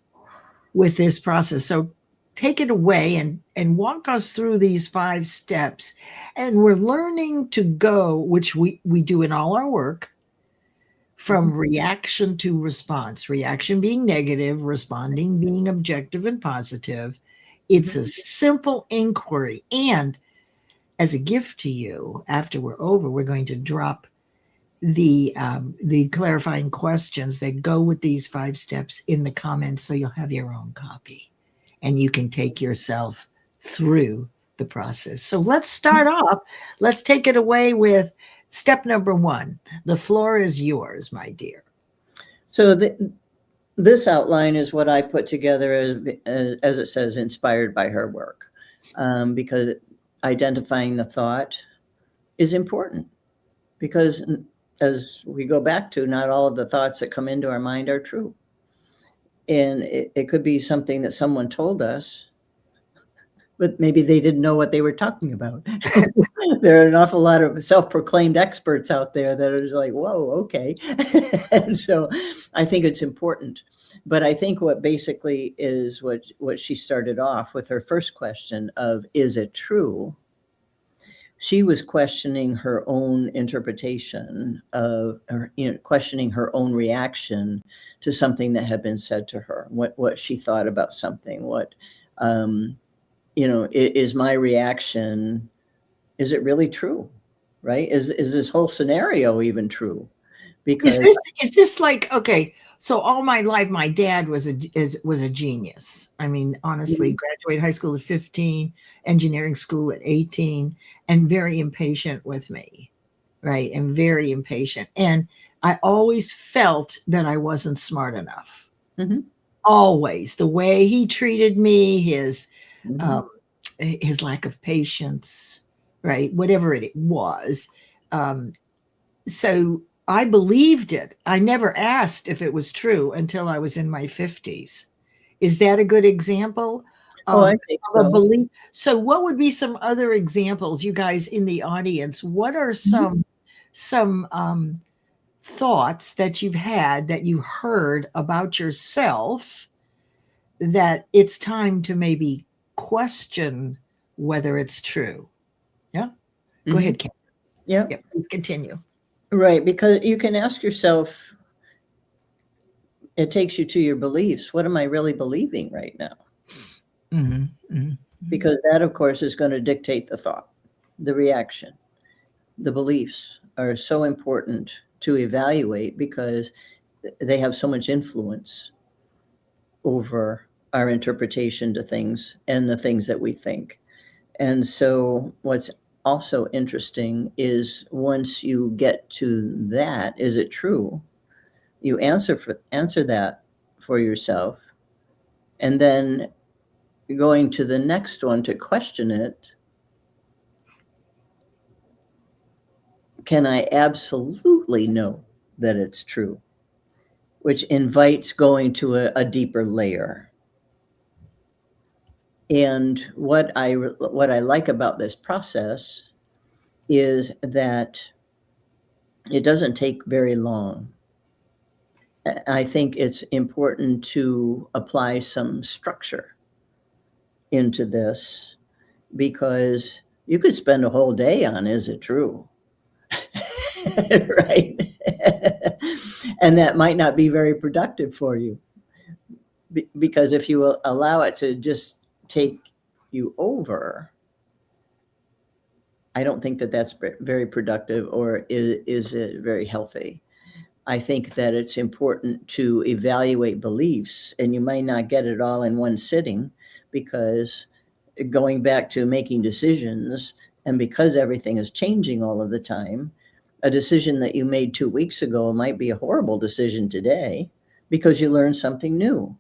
with this process. So take it away and walk us through these 5 steps. And we're learning to go, which we do in all our work, Mhm. from reaction to response. Reaction being negative, responding being objective and positive. It's Mhm. a simple inquiry. And as a gift to you, after we're over, we're going to drop the clarifying questions that go with these 5 steps in the comments, so you'll have your own copy and you can take yourself through the process. So let's start off. Let's take it away with step number 1. The floor is yours, my dear. So this outline is what I put together as it says, inspired by her work, because identifying the thought is important. Because as we go back to, not all of the thoughts that come into our mind are true. And it could be something that someone told us, but maybe they didn't know what they were talking about. There are an awful lot of self-proclaimed experts out there that are just like, whoa, okay. And so I think it's important. But I think what basically is what she started off with her first question of, is it true? She was questioning her own interpretation of, or questioning her own reaction to something that had been said to her, what she thought about something, what um, is my reaction, is it really true? Right? Is this whole scenario even true? Is Because this is this like, okay? So all my life, my dad was a genius. I mean, honestly, Mhm. graduated high school at 15, engineering school at 18, and very impatient with me, right? And very impatient. And I always felt that I wasn't smart enough. Mhm. Always the way he treated me, Mhm. um, his lack of patience, right? Whatever it was. Um, so I believed it. I never asked if it was true until I was in my 50s. Is that a good example Oh, I of, think of a so. belief? So, what would be some other examples, you guys in the audience? What are Mhm. some thoughts that you've had that you heard about yourself that it's time to maybe question whether it's true? Yeah, go Mhm. ahead, Ken. Yeah. Yeah, please continue. Right. Because you can ask yourself, it takes you to your beliefs. What am I really believing right now? Mhm, mhm, mhm. Because that, of course, is going to dictate the thought, the reaction. The beliefs are so important to evaluate because they have so much influence over our interpretation to things and the things that we think. And so what's also interesting is, once you get to that, is it true? You answer that for yourself, and then going to the next one to question it. Can I absolutely know that it's true? Which invites going to a deeper layer. And what I like about this process is that it doesn't take very long. I think it's important to apply some structure into this, because you could spend a whole day on, is it true? Right? And that might not be very productive for you, because if you allow it to just take you over, I don't think that that's very productive, or is it very healthy. I think that it's important to evaluate beliefs, and you might not get it all in one sitting, because going back to making decisions, and because everything is changing all of the time, a decision that you made 2 weeks ago might be a horrible decision today because you learned something new.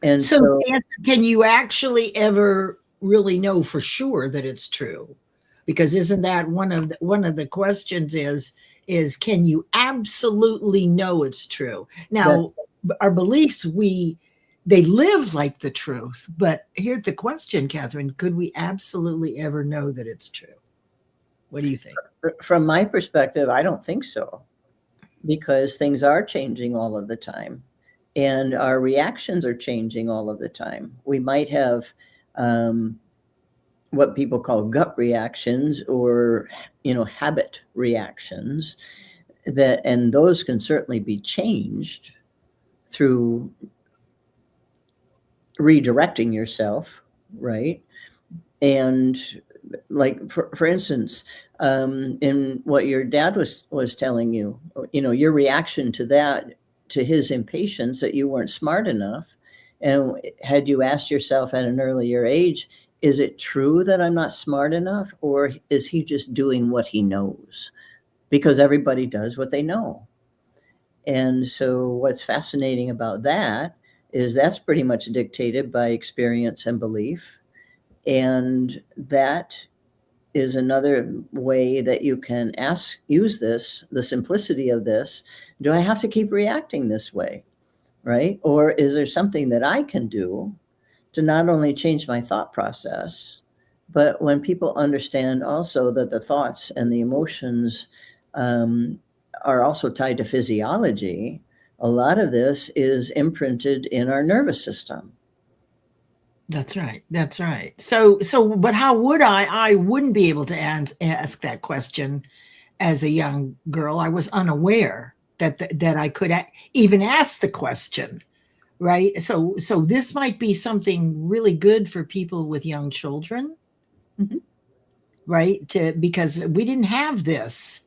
And so can you actually ever really know for sure that it's true? Because isn't that one of the questions is can you absolutely know it's true? Now, our beliefs, they live like the truth, but here's the question, Catherine, could we absolutely ever know that it's true? What do you think? From my perspective, I don't think so, because things are changing all of the time, and our reactions are changing all of the time. We might have what people call gut reactions, or habit reactions, and those can certainly be changed through redirecting yourself, right? And like for instance, in what your dad was telling you, your reaction to that, to his impatience that you weren't smart enough, and had you asked yourself at an earlier age, is it true that I'm not smart enough, or is he just doing what he knows? Because everybody does what they know. And so what's fascinating about that is that's pretty much dictated by experience and belief. And that is another way that you can use this, the simplicity of this. Do I have to keep reacting this way, right? Or is there something that I can do to not only change my thought process, but when people understand also that the thoughts and the emotions are also tied to physiology, a lot of this is imprinted in our nervous system. That's right. That's right. So, but how would I wouldn't be able to ask that question as a young girl. I was unaware that I could even ask the question, right? So this might be something really good for people with young children, Mm-hmm. right? Because we didn't have this,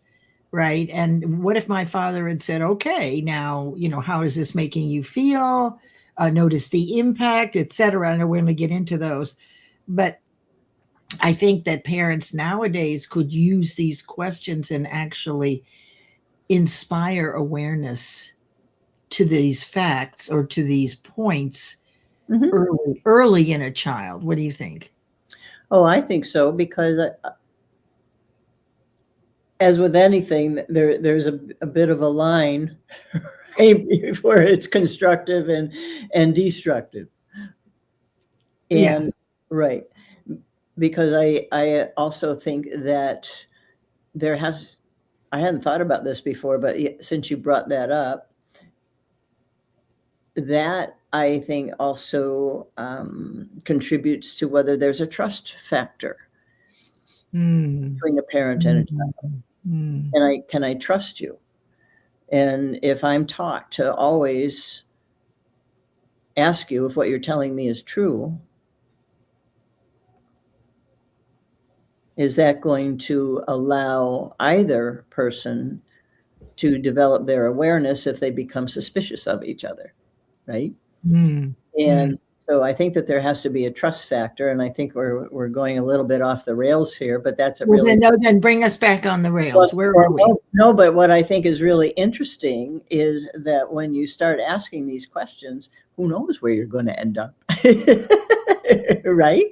right? And what if my father had said, okay, now, how is this making you feel? Notice the impact, etc. I know we're going to get into those, but I think that parents nowadays could use these questions and actually inspire awareness to these facts or to these points early in a child. What do you think? Oh, I think so, because as with anything, there's a bit of a line where it's constructive and destructive. And right, because I also think that I hadn't thought about this before, but since you brought that up, that I think also contributes to whether there's a trust factor between a parent and a child. Can I trust you? And if I'm taught to always ask you if what you're telling me is true, is that going to allow either person to develop their awareness if they become suspicious of each other, right? And so I think that there has to be a trust factor, and I think we're going a little bit off the rails here, but that's a really... Then bring us back on the rails. Where are we? No, but what I think is really interesting is that when you start asking these questions, who knows where you're going to end up, right?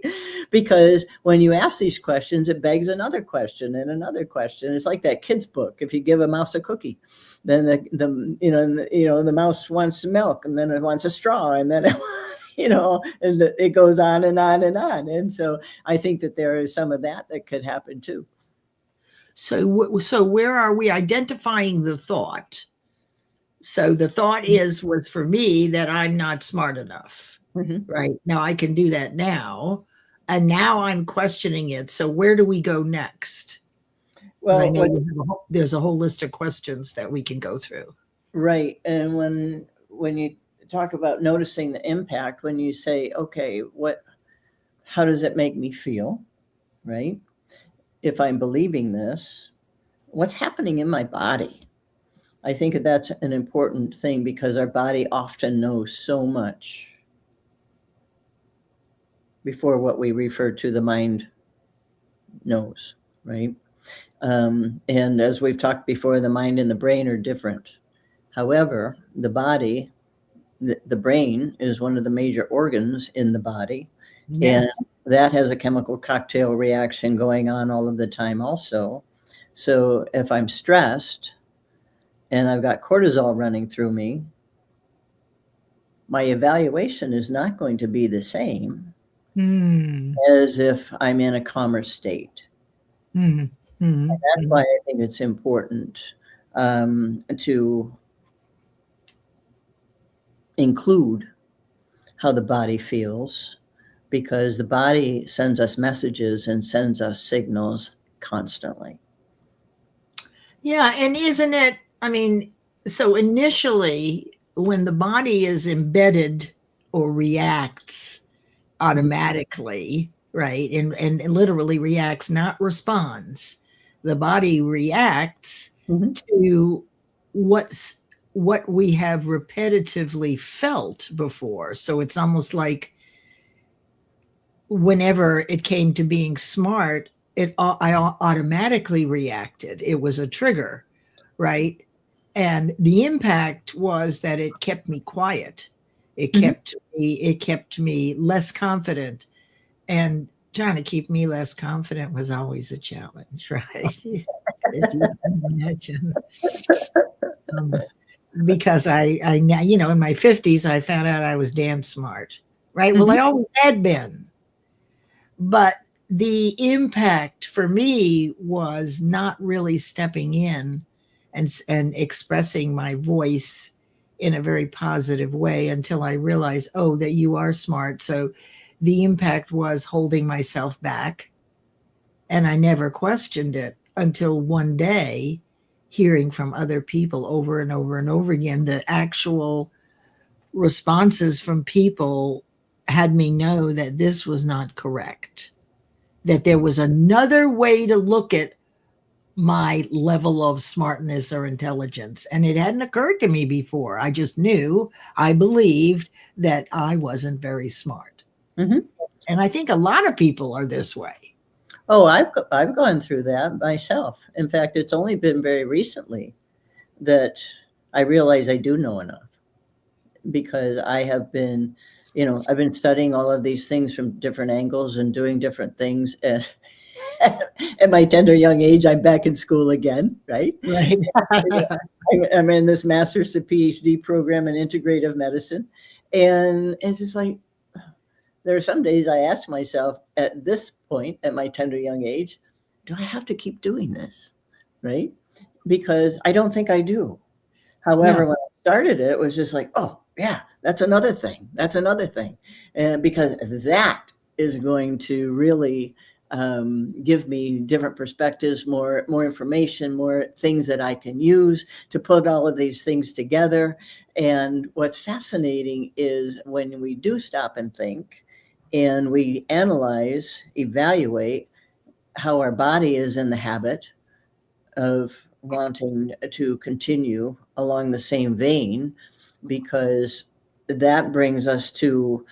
Because when you ask these questions, it begs another question and another question. It's like that kid's book. If you give a mouse a cookie, then the mouse wants milk, and then it wants a straw, and then and it goes on and on and on. And so I think that there is some of that could happen too. So where are we identifying the thought? So the thought was for me that I'm not smart enough, right? Now I can do that now. And now I'm questioning it. So where do we go next? Well, I know there's a whole list of questions that we can go through. Right. And when you talk about noticing the impact, when you say, okay, how does it make me feel? Right? If I'm believing this, what's happening in my body? I think that's an important thing because our body often knows so much before what we refer to the mind knows, right? And as we've talked before, the mind and the brain are different. However, the body, the brain is one of the major organs in the body. Yes. And that has a chemical cocktail reaction going on all of the time also. So if I'm stressed and I've got cortisol running through me, my evaluation is not going to be the same as if I'm in a calmer state. And that's why I think it's important to include how the body feels, because the body sends us messages and sends us signals constantly. Yeah. And isn't it, I mean, so initially when the body is embedded or reacts automatically, right? And literally reacts, not responds. The body reacts to what we have repetitively felt before. So it's almost like whenever it came to being smart, I automatically reacted. It was a trigger, right? And the impact was that it kept me quiet. It kept me less confident, and trying to keep me less confident was always a challenge, right? As you can imagine. Because I now, in my 50s, I found out I was damn smart, right? Well, I always had been. But the impact for me was not really stepping in and expressing my voice in a very positive way until I realized, oh, that you are smart. So the impact was holding myself back. And I never questioned it until one day, hearing from other people over and over and over again, the actual responses from people had me know that this was not correct, that there was another way to look at my level of smartness or intelligence. And it hadn't occurred to me before. I just knew, I believed that I wasn't very smart. And I think a lot of people are this way. Oh, I've gone through that myself. In fact, it's only been very recently that I realize I do know enough, because I have been, I've been studying all of these things from different angles and doing different things. And at my tender young age, I'm back in school again, right? Right. I'm in this master's to PhD program in integrative medicine. And it's just like, there are some days I ask myself at this point, at my tender young age, do I have to keep doing this, right? Because I don't think I do. However, when I started it was just like, oh, yeah, that's another thing. That's another thing. And because that is going to really give me different perspectives, more information, more things that I can use to put all of these things together. And what's fascinating is when we do stop and think and we analyze, evaluate how our body is in the habit of wanting to continue along the same vein, because that brings us to,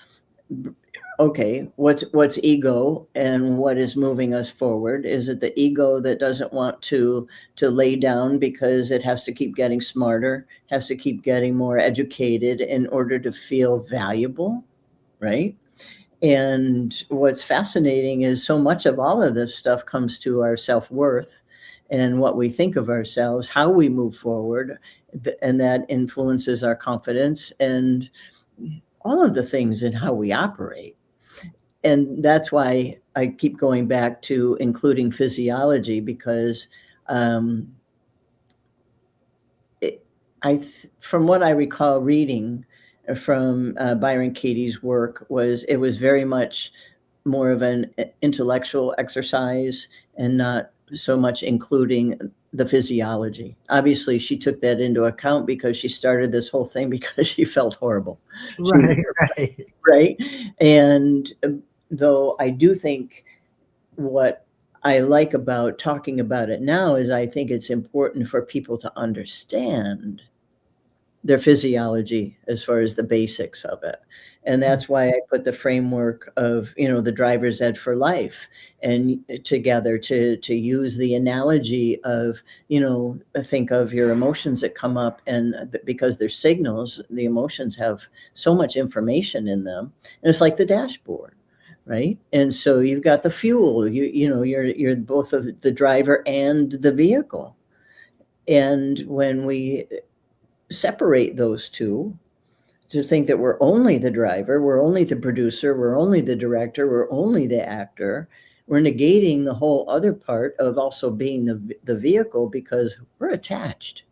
okay, what's ego and what is moving us forward? Is it the ego that doesn't want to lay down because it has to keep getting smarter, has to keep getting more educated in order to feel valuable, right? And what's fascinating is so much of all of this stuff comes to our self-worth and what we think of ourselves, how we move forward, and that influences our confidence. And all of the things in how we operate. And that's why I keep going back to including physiology, because from what I recall reading from Byron Katie's work, it was very much more of an intellectual exercise and not so much including the physiology. Obviously, she took that into account because she started this whole thing because she felt horrible. Right, right. Right. And though I do think what I like about talking about it now is I think it's important for people to understand their physiology as far as the basics of it. And that's why I put the framework of, the driver's ed for life and together to use the analogy of, think of your emotions that come up, and because they're signals, the emotions have so much information in them, and it's like the dashboard. Right. And so you've got the fuel, you're both the driver and the vehicle. And when we separate those two, to think that we're only the driver, we're only the producer, we're only the director, we're only the actor, we're negating the whole other part of also being the vehicle, because we're attached.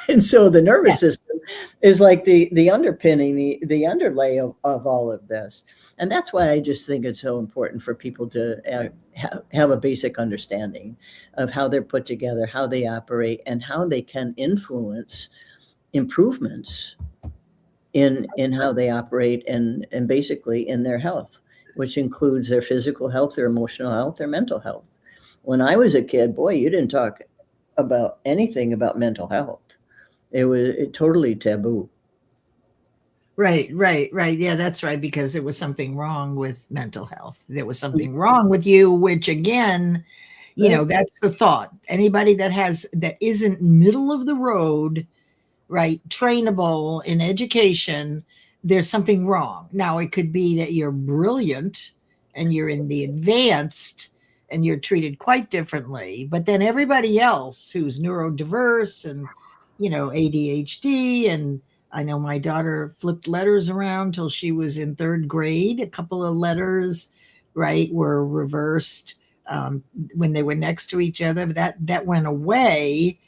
And so the nervous system is like the underpinning, the underlay of all of this. And that's why I just think it's so important for people to have a basic understanding of how they're put together, how they operate, and how they can influence improvements in how they operate and basically in their health, which includes their physical health, their emotional health, their mental health. When I was a kid, boy, you didn't talk about anything about mental health. It was totally taboo. Right. Yeah, that's right, because there was something wrong with mental health. There was something wrong with you, which again, that's the thought. Anybody that isn't middle of the road, right, trainable in education, there's something wrong. Now, it could be that you're brilliant and you're in the advanced and you're treated quite differently, but then everybody else who's neurodiverse and, ADHD, and I know my daughter flipped letters around till she was in third grade. A couple of letters, right, were reversed when they were next to each other. That went away.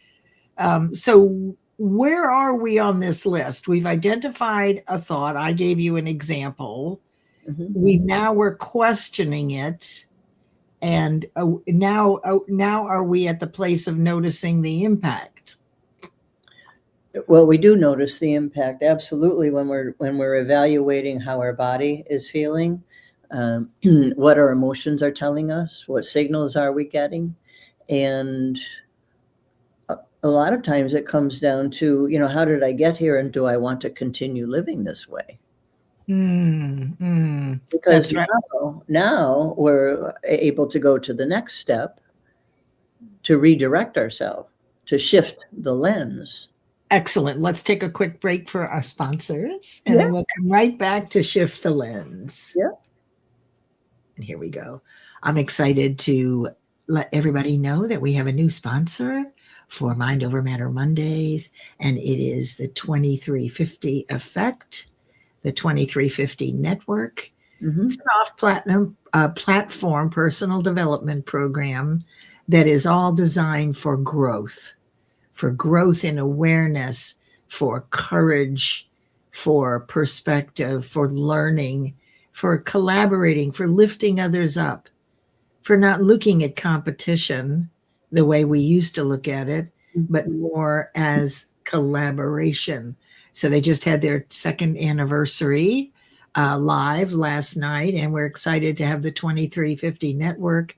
So where are we on this list? We've identified a thought. I gave you an example. Mm-hmm. We're questioning it. And now are we at the place of noticing the impact? Well, we do notice the impact, absolutely, when we're evaluating how our body is feeling, what our emotions are telling us, what signals are we getting. And a lot of times it comes down to, how did I get here, and do I want to continue living this way? Because That's right. now we're able to go to the next step, to redirect ourselves, to shift the lens. Excellent. Let's take a quick break for our sponsors, and then we'll come right back to shift the lens. Yeah. And here we go. I'm excited to let everybody know that we have a new sponsor for Mind Over Matter Mondays, and it is the 2350 Effect, the 2350 Network. Mm-hmm. It's an off-platinum platform personal development program that is all designed for growth in awareness, for courage, for perspective, for learning, for collaborating, for lifting others up, for not looking at competition the way we used to look at it, but more as collaboration. So they just had their second anniversary live last night, and we're excited to have the 2350 Network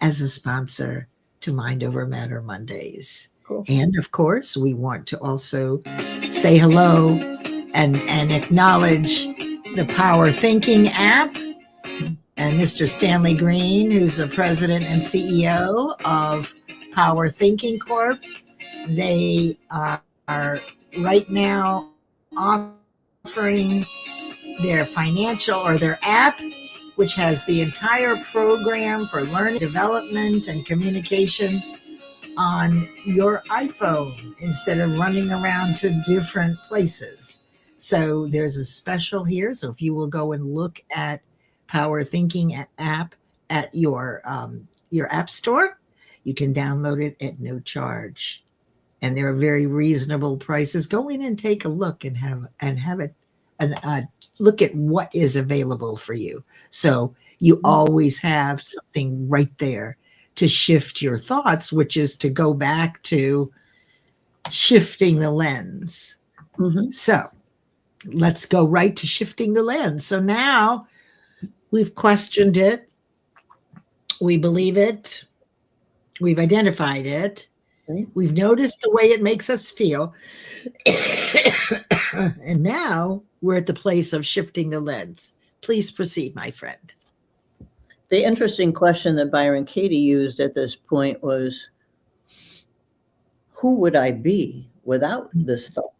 as a sponsor to Mind Over Matter Mondays. Cool. And of course, we want to also say hello and acknowledge the Power Thinking app and Mr. Stanley Green, who's the president and CEO of Power Thinking Corp. They are right now offering their financial or their app, which has the entire program for learning, development, and communication on your iPhone instead of running around to different places. So there's a special here. So if you will go and look at Power Thinking app at your app store, you can download it at no charge, and there are very reasonable prices. Go in and take a look and have it and look at what is available for you. So you always have something right there to shift your thoughts, which is to go back to shifting the lens. Mm-hmm. So let's go right to shifting the lens. So now we've questioned it, we believe it, we've identified it, Right. we've noticed the way it makes us feel. And now we're at the place of shifting the lens. Please proceed, my friend. The interesting question that Byron Katie used at this point was, who would I be without this thought?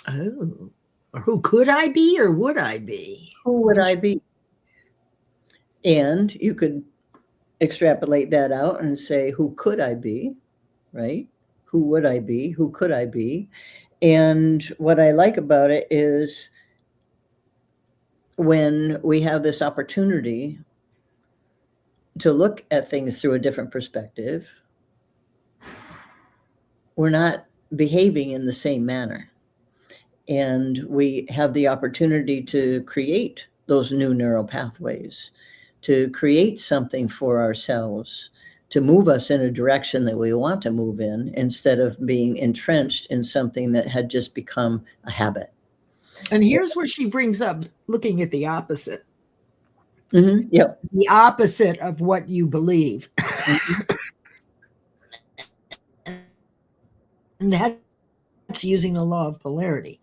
Oh, or who could I be or would I be? Who would I be? And you could extrapolate that out and say, who could I be? Right? Who would I be? Who could I be? And what I like about it is when we have this opportunity to look at things through a different perspective, we're not behaving in the same manner. And we have the opportunity to create those new neural pathways, to create something for ourselves, to move us in a direction that we want to move in, instead of being entrenched in something that had just become a habit. And here's where she brings up looking at the opposite. Mm-hmm. Yep. The opposite of what you believe. Mm-hmm. And that's using the law of polarity.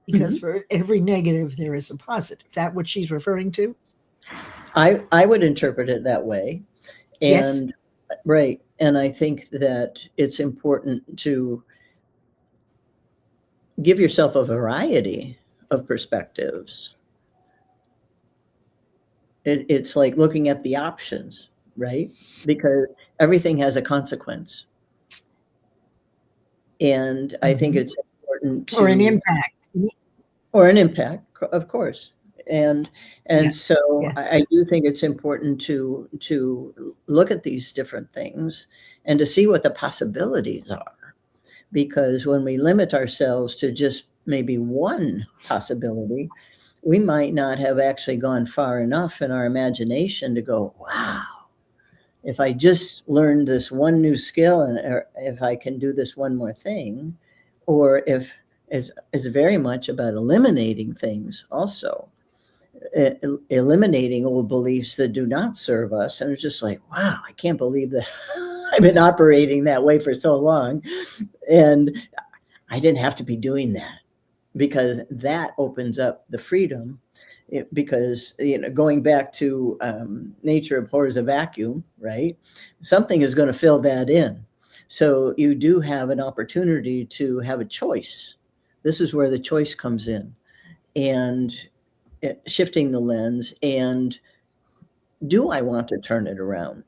Because for every negative, there is a positive. Is that what she's referring to? I would interpret it that way. And yes. Right. And I think that it's important to give yourself a variety of perspectives. It's like looking at the options, right? Because everything has a consequence. And I think it's important to, or an impact. Or an impact, of course. And so I do think it's important to look at these different things and to see what the possibilities are. Because when we limit ourselves to just maybe one possibility, we might not have actually gone far enough in our imagination to go, wow, if I just learned this one new skill, and if I can do this one more thing, or if it's very much about eliminating things also. Eliminating old beliefs that do not serve us. And it's just like, wow, I can't believe that I've been operating that way for so long. And I didn't have to be doing that, because that opens up the freedom. Because, going back to nature abhors a vacuum, right? Something is going to fill that in. So you do have an opportunity to have a choice. This is where the choice comes in. And shifting the lens, and do I want to turn it around?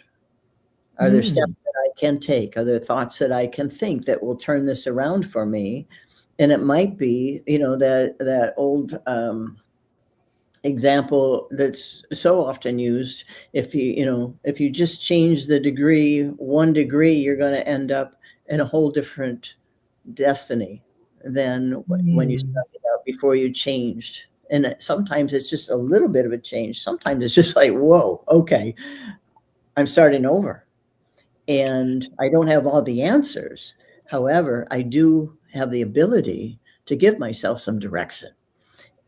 Are there steps that I can take? Are there thoughts that I can think that will turn this around for me? And it might be, that old example that's so often used. If you just change the degree, 1 degree, you're going to end up in a whole different destiny than when you started out, before you changed. And sometimes it's just a little bit of a change. Sometimes it's just like, whoa, okay, I'm starting over. And I don't have all the answers. However, I do have the ability to give myself some direction.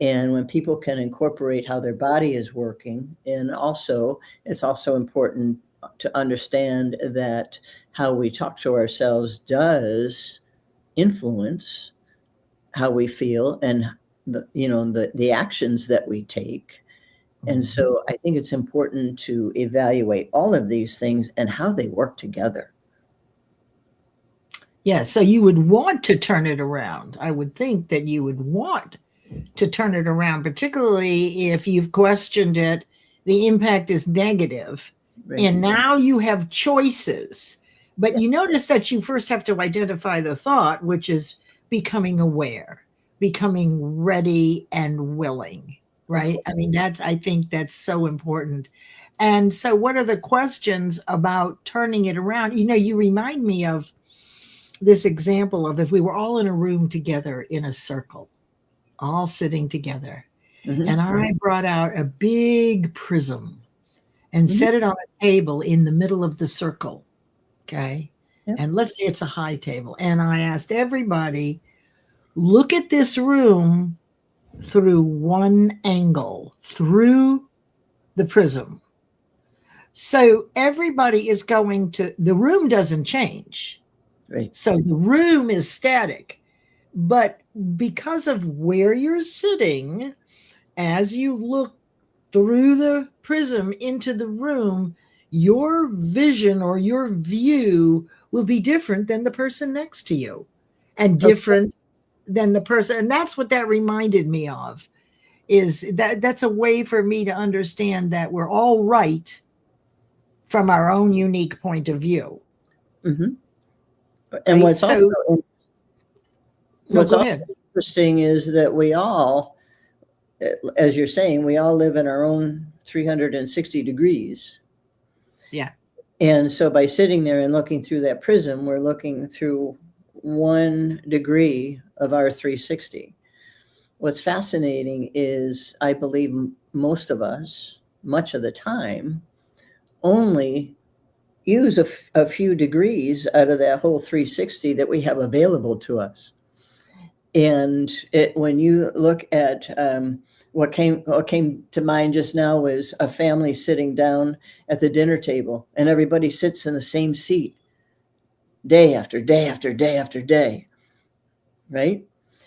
And when people can incorporate how their body is working, and also it's also important to understand that how we talk to ourselves does influence how we feel and the actions that we take. And so I think it's important to evaluate all of these things and how they work together. Yeah, so you would want to turn it around. I would think that you would want to turn it around, particularly if you've questioned it, the impact is negative. Right. And now you have choices. But you notice that you first have to identify the thought, which is becoming aware. becoming ready and willing, right? I mean, I think that's so important. And so, what are the questions about turning it around? You remind me of this example of if we were all in a room together in a circle, all sitting together, Mm-hmm. and I brought out a big prism and Mm-hmm. set it on a table in the middle of the circle. Okay. Yep. And let's say it's a high table. And I asked everybody, look at this room through one angle, through the prism. So everybody is going to, the room doesn't change. Right. So the room is static. But because of where you're sitting, as you look through the prism into the room, your vision or your view will be different than the person next to you and different than the person. And that's what that reminded me of, is that's a way for me to understand that we're all right from our own unique point of view. Mm-hmm. And Right? So, no, what's go also ahead. interesting is that we all, as you're saying, we all live in our own 360 degrees. Yeah. And so by sitting there and looking through that prism, we're looking through 1 degree of our 360. What's fascinating is I believe most of us, much of the time, only use a few degrees out of that whole 360 that we have available to us. And when you look at what came to mind just now was a family sitting down at the dinner table, and everybody sits in the same seat day after day after day after day, right?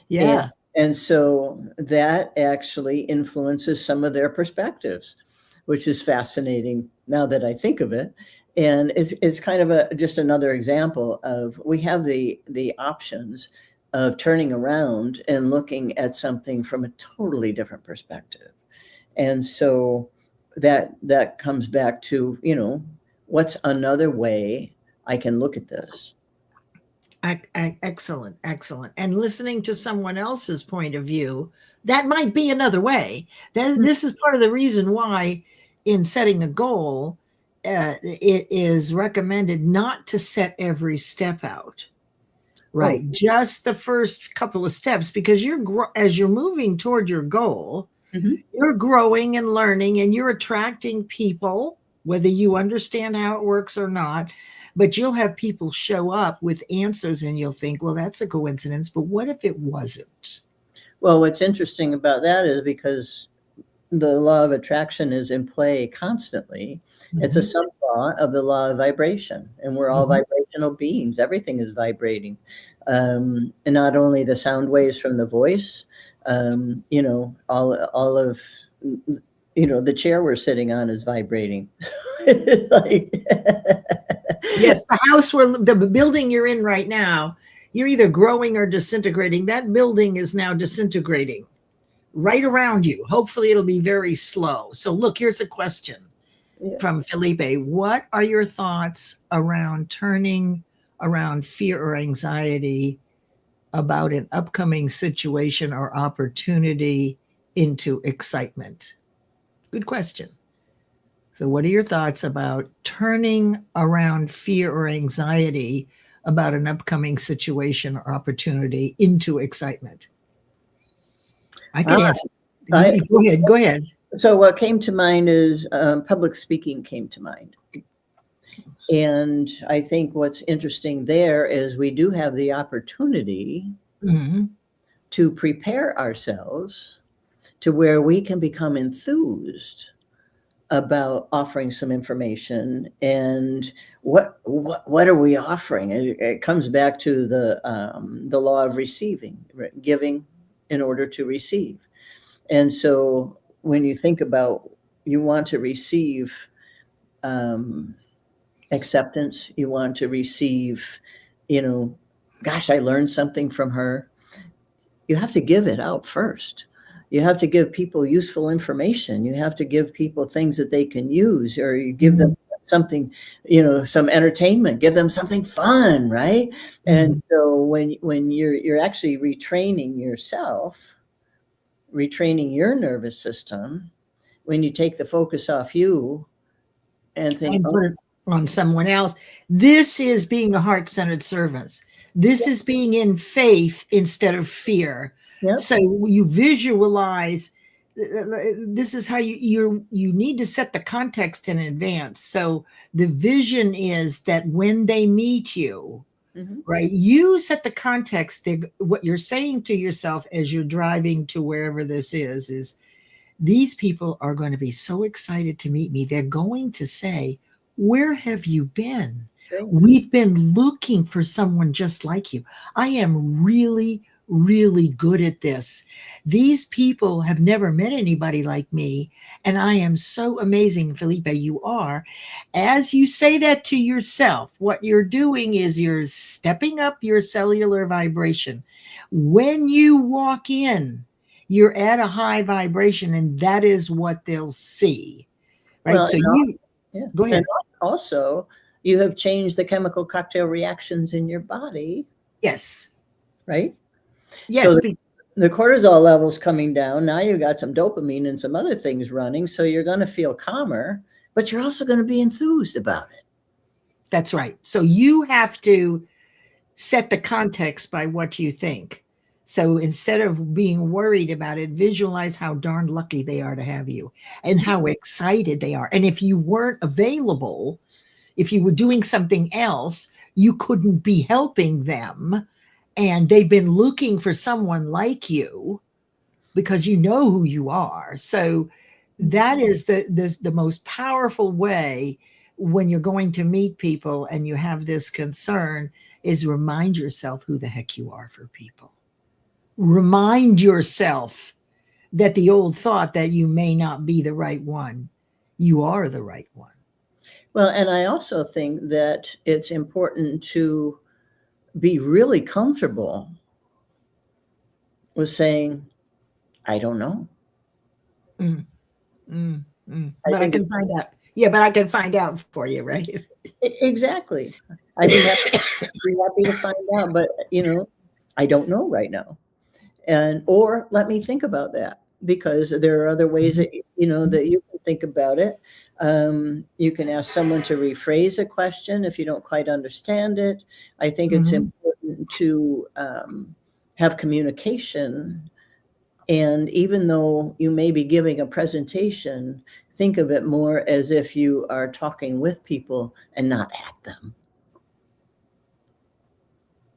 Yeah. And so that actually influences some of their perspectives, which is fascinating now that I think of it. And it's kind of just another example of we have the options of turning around and looking at something from a totally different perspective. And so that comes back to, what's another way I can look at this? Excellent, excellent. And listening to someone else's point of view, that might be another way. This is part of the reason why, in setting a goal, it is recommended not to set every step out. Right, just the first couple of steps, because as you're moving toward your goal, you're growing and learning, and you're attracting people, whether you understand how it works or not. But you'll have people show up with answers, and you'll think, well, that's a coincidence. But what if it wasn't? Well, what's interesting about that is because the law of attraction is in play constantly. It's a sub-law of the law of vibration, and we're all vibrational beings. Everything is vibrating. And not only the sound waves from the voice, all of, the chair we're sitting on is vibrating. Yes, the building you're in right now, you're either growing or disintegrating. That building is now disintegrating right around you. Hopefully it'll be very slow. So look, here's a question from Felipe. What are your thoughts around turning around fear or anxiety about an upcoming situation or opportunity into excitement? Good question. So what are your thoughts about turning around fear or anxiety about an upcoming situation or opportunity into excitement? I can answer. Go ahead. So what came to mind is public speaking came to mind. And I think what's interesting there is we do have the opportunity to prepare ourselves to where we can become enthused about offering some information. And what are we offering? It comes back to the law of receiving, giving in order to receive. And so when you think about, you want to receive acceptance, you want to receive, gosh, I learned something from her. You have to give it out first. You have to give people useful information. You have to give people things that they can use, or you give them something, some entertainment, give them something fun, right? And so when you're actually retraining yourself, retraining your nervous system, when you take the focus off you and think, and put it on someone else, this is being a heart-centered service. This is being in faith instead of fear. Yep. So you visualize. This is how you need to set the context in advance. So the vision is that when they meet you, right, you set the context. What you're saying to yourself as you're driving to wherever this is these people are going to be so excited to meet me. They're going to say, where have you been? Great. We've been looking for someone just like you. I am really, really good at this. These people have never met anybody like me, and I am so amazing. Felipe, you are. As you say that to yourself, what you're doing is you're stepping up your cellular vibration. When you walk in, you're at a high vibration, and that is what they'll see. Right. Well, so go ahead. And also, you have changed the chemical cocktail reactions in your body. Yes. Right? Yes. So the cortisol levels coming down. Now you've got some dopamine and some other things running. So you're going to feel calmer, but you're also going to be enthused about it. That's right. So you have to set the context by what you think. So instead of being worried about it, visualize how darn lucky they are to have you and how excited they are. And if you weren't available, if you were doing something else, you couldn't be helping them. And they've been looking for someone like you because you know who you are. So that is the most powerful way when you're going to meet people and you have this concern is remind yourself who the heck you are for people. Remind yourself that the old thought that you may not be the right one, you are the right one. Well, and I also think that it's important to be really comfortable with saying, I don't know. But I can find out. Yeah, but I can find out for you, right? Exactly. I'd be happy to find out, but I don't know right now. Or let me think about that, because there are other ways that that you can think about it. You can ask someone to rephrase a question if you don't quite understand it. I think it's important to have communication. And even though you may be giving a presentation, think of it more as if you are talking with people and not at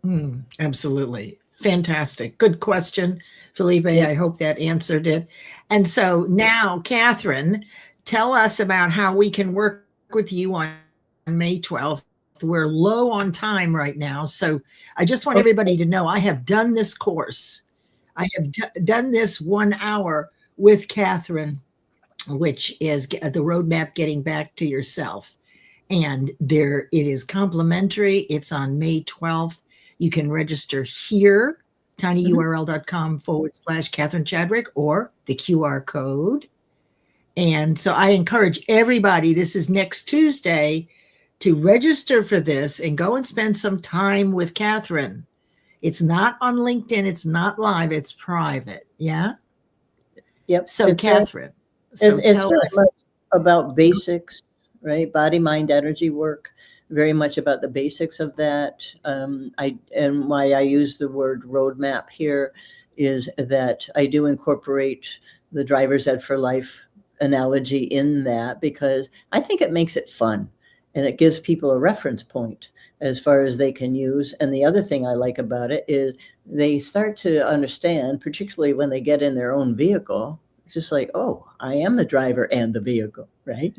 them. Absolutely. Fantastic. Good question, Felipe. Yeah. I hope that answered it. And so now, Catherine, tell us about how we can work with you on May 12th. We're low on time right now. So I just want everybody to know I have done this course. I have done this 1 hour with Catherine, which is the roadmap getting back to yourself. And it is complimentary. It's on May 12th. You can register here, tinyurl.com/Catherine Chadwick, or the QR code. And so I encourage everybody, this is next Tuesday, to register for this and go and spend some time with Catherine. It's not on LinkedIn. It's not live. It's private. Yeah. Yep. So Catherine, it's very much about basics, right? Body, mind, energy work. Very much about the basics of that. And why I use the word roadmap here is that I do incorporate the driver's ed for life analogy in that, because I think it makes it fun and it gives people a reference point as far as they can use. And the other thing I like about it is they start to understand, particularly when they get in their own vehicle, it's just like, oh, I am the driver and the vehicle, right?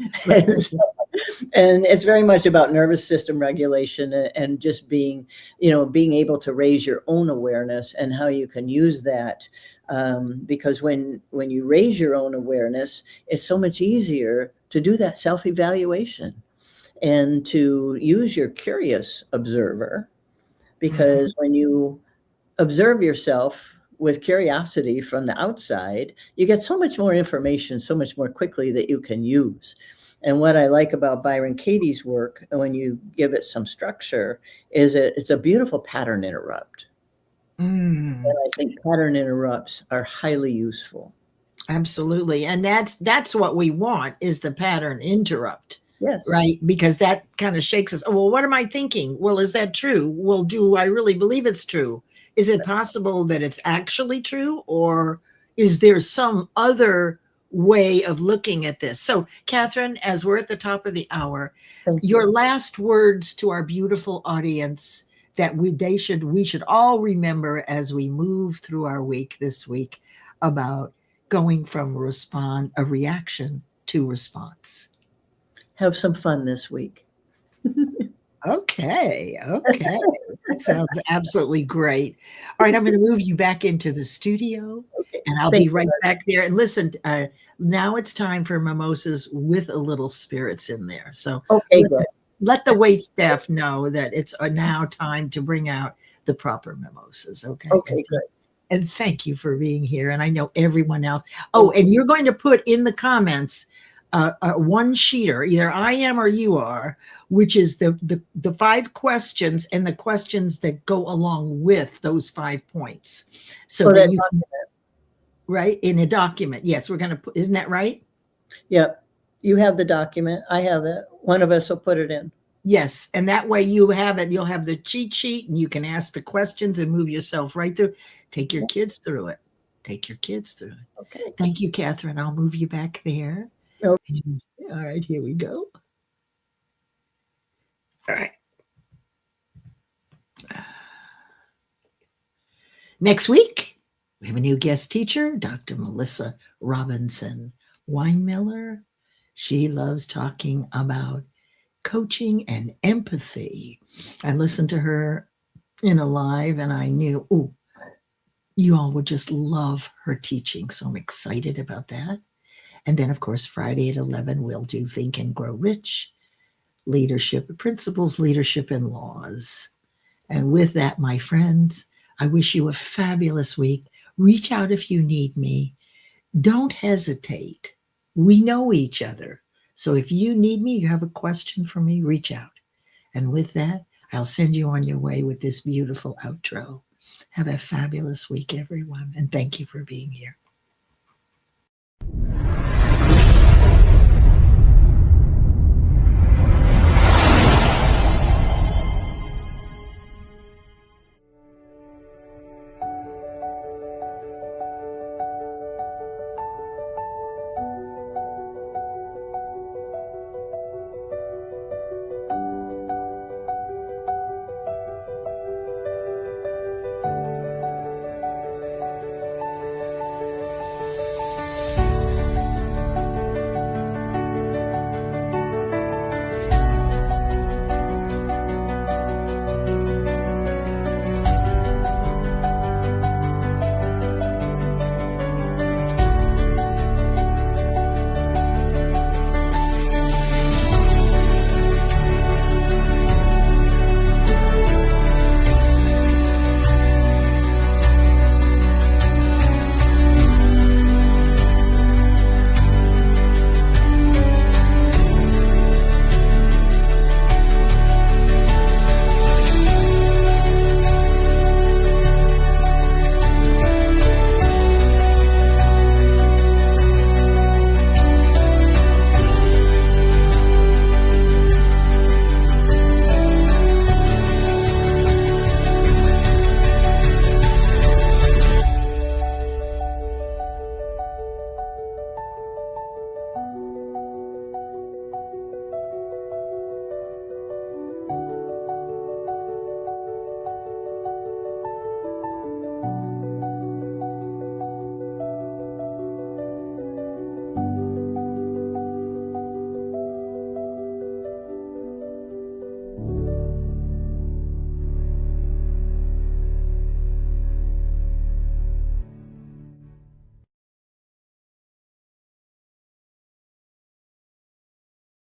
And it's very much about nervous system regulation and just being able to raise your own awareness and how you can use that. Because when you raise your own awareness, it's so much easier to do that self-evaluation and to use your curious observer, because when you observe yourself with curiosity from the outside, you get so much more information so much more quickly that you can use. And what I like about Byron Katie's work, when you give it some structure, is it's a beautiful pattern interrupt. And I think pattern interrupts are highly useful. Absolutely. And that's what we want, is the pattern interrupt. Yes. Right? Because that kind of shakes us. Oh, well, what am I thinking? Well, is that true? Well, do I really believe it's true? Is it possible that it's actually true? Or is there some other way of looking at this? So, Catherine, as we're at the top of the hour, your last words to our beautiful audience that we should all remember as we move through our week this week, about going from a reaction to response. Have some fun this week. Okay. That sounds absolutely great. All right, I'm going to move you back into the studio, and I'll be right back there. And listen, now it's time for mimosas with a little spirits in there. So let the wait staff know that it's now time to bring out the proper mimosas. Okay. Good. And thank you for being here. And I know everyone else. Oh, and you're going to put in the comments one sheeter, either I am or you are, which is the 5 questions and the questions that go along with those 5 points. So that you can, right, in a document. Yes, we're going to put, isn't that right? Yep. You have the document. I have it. One of us will put it in. Yes. And that way you have it. You'll have the cheat sheet and you can ask the questions and move yourself right through. Take your kids through it. Okay. Thank you, Catherine. I'll move you back there. Okay. All right, here we go. All right. Next week, we have a new guest teacher, Dr. Melissa Robinson Weinmiller. She loves talking about coaching and empathy. I listened to her in a live and I knew, oh, you all would just love her teaching. So I'm excited about that. And then, of course, Friday at 11, we'll do Think and Grow Rich, Leadership Principles, Leadership and Laws. And with that, my friends, I wish you a fabulous week. Reach out if you need me. Don't hesitate. We know each other. So if you need me, you have a question for me, reach out. And with that, I'll send you on your way with this beautiful outro. Have a fabulous week, everyone. And thank you for being here.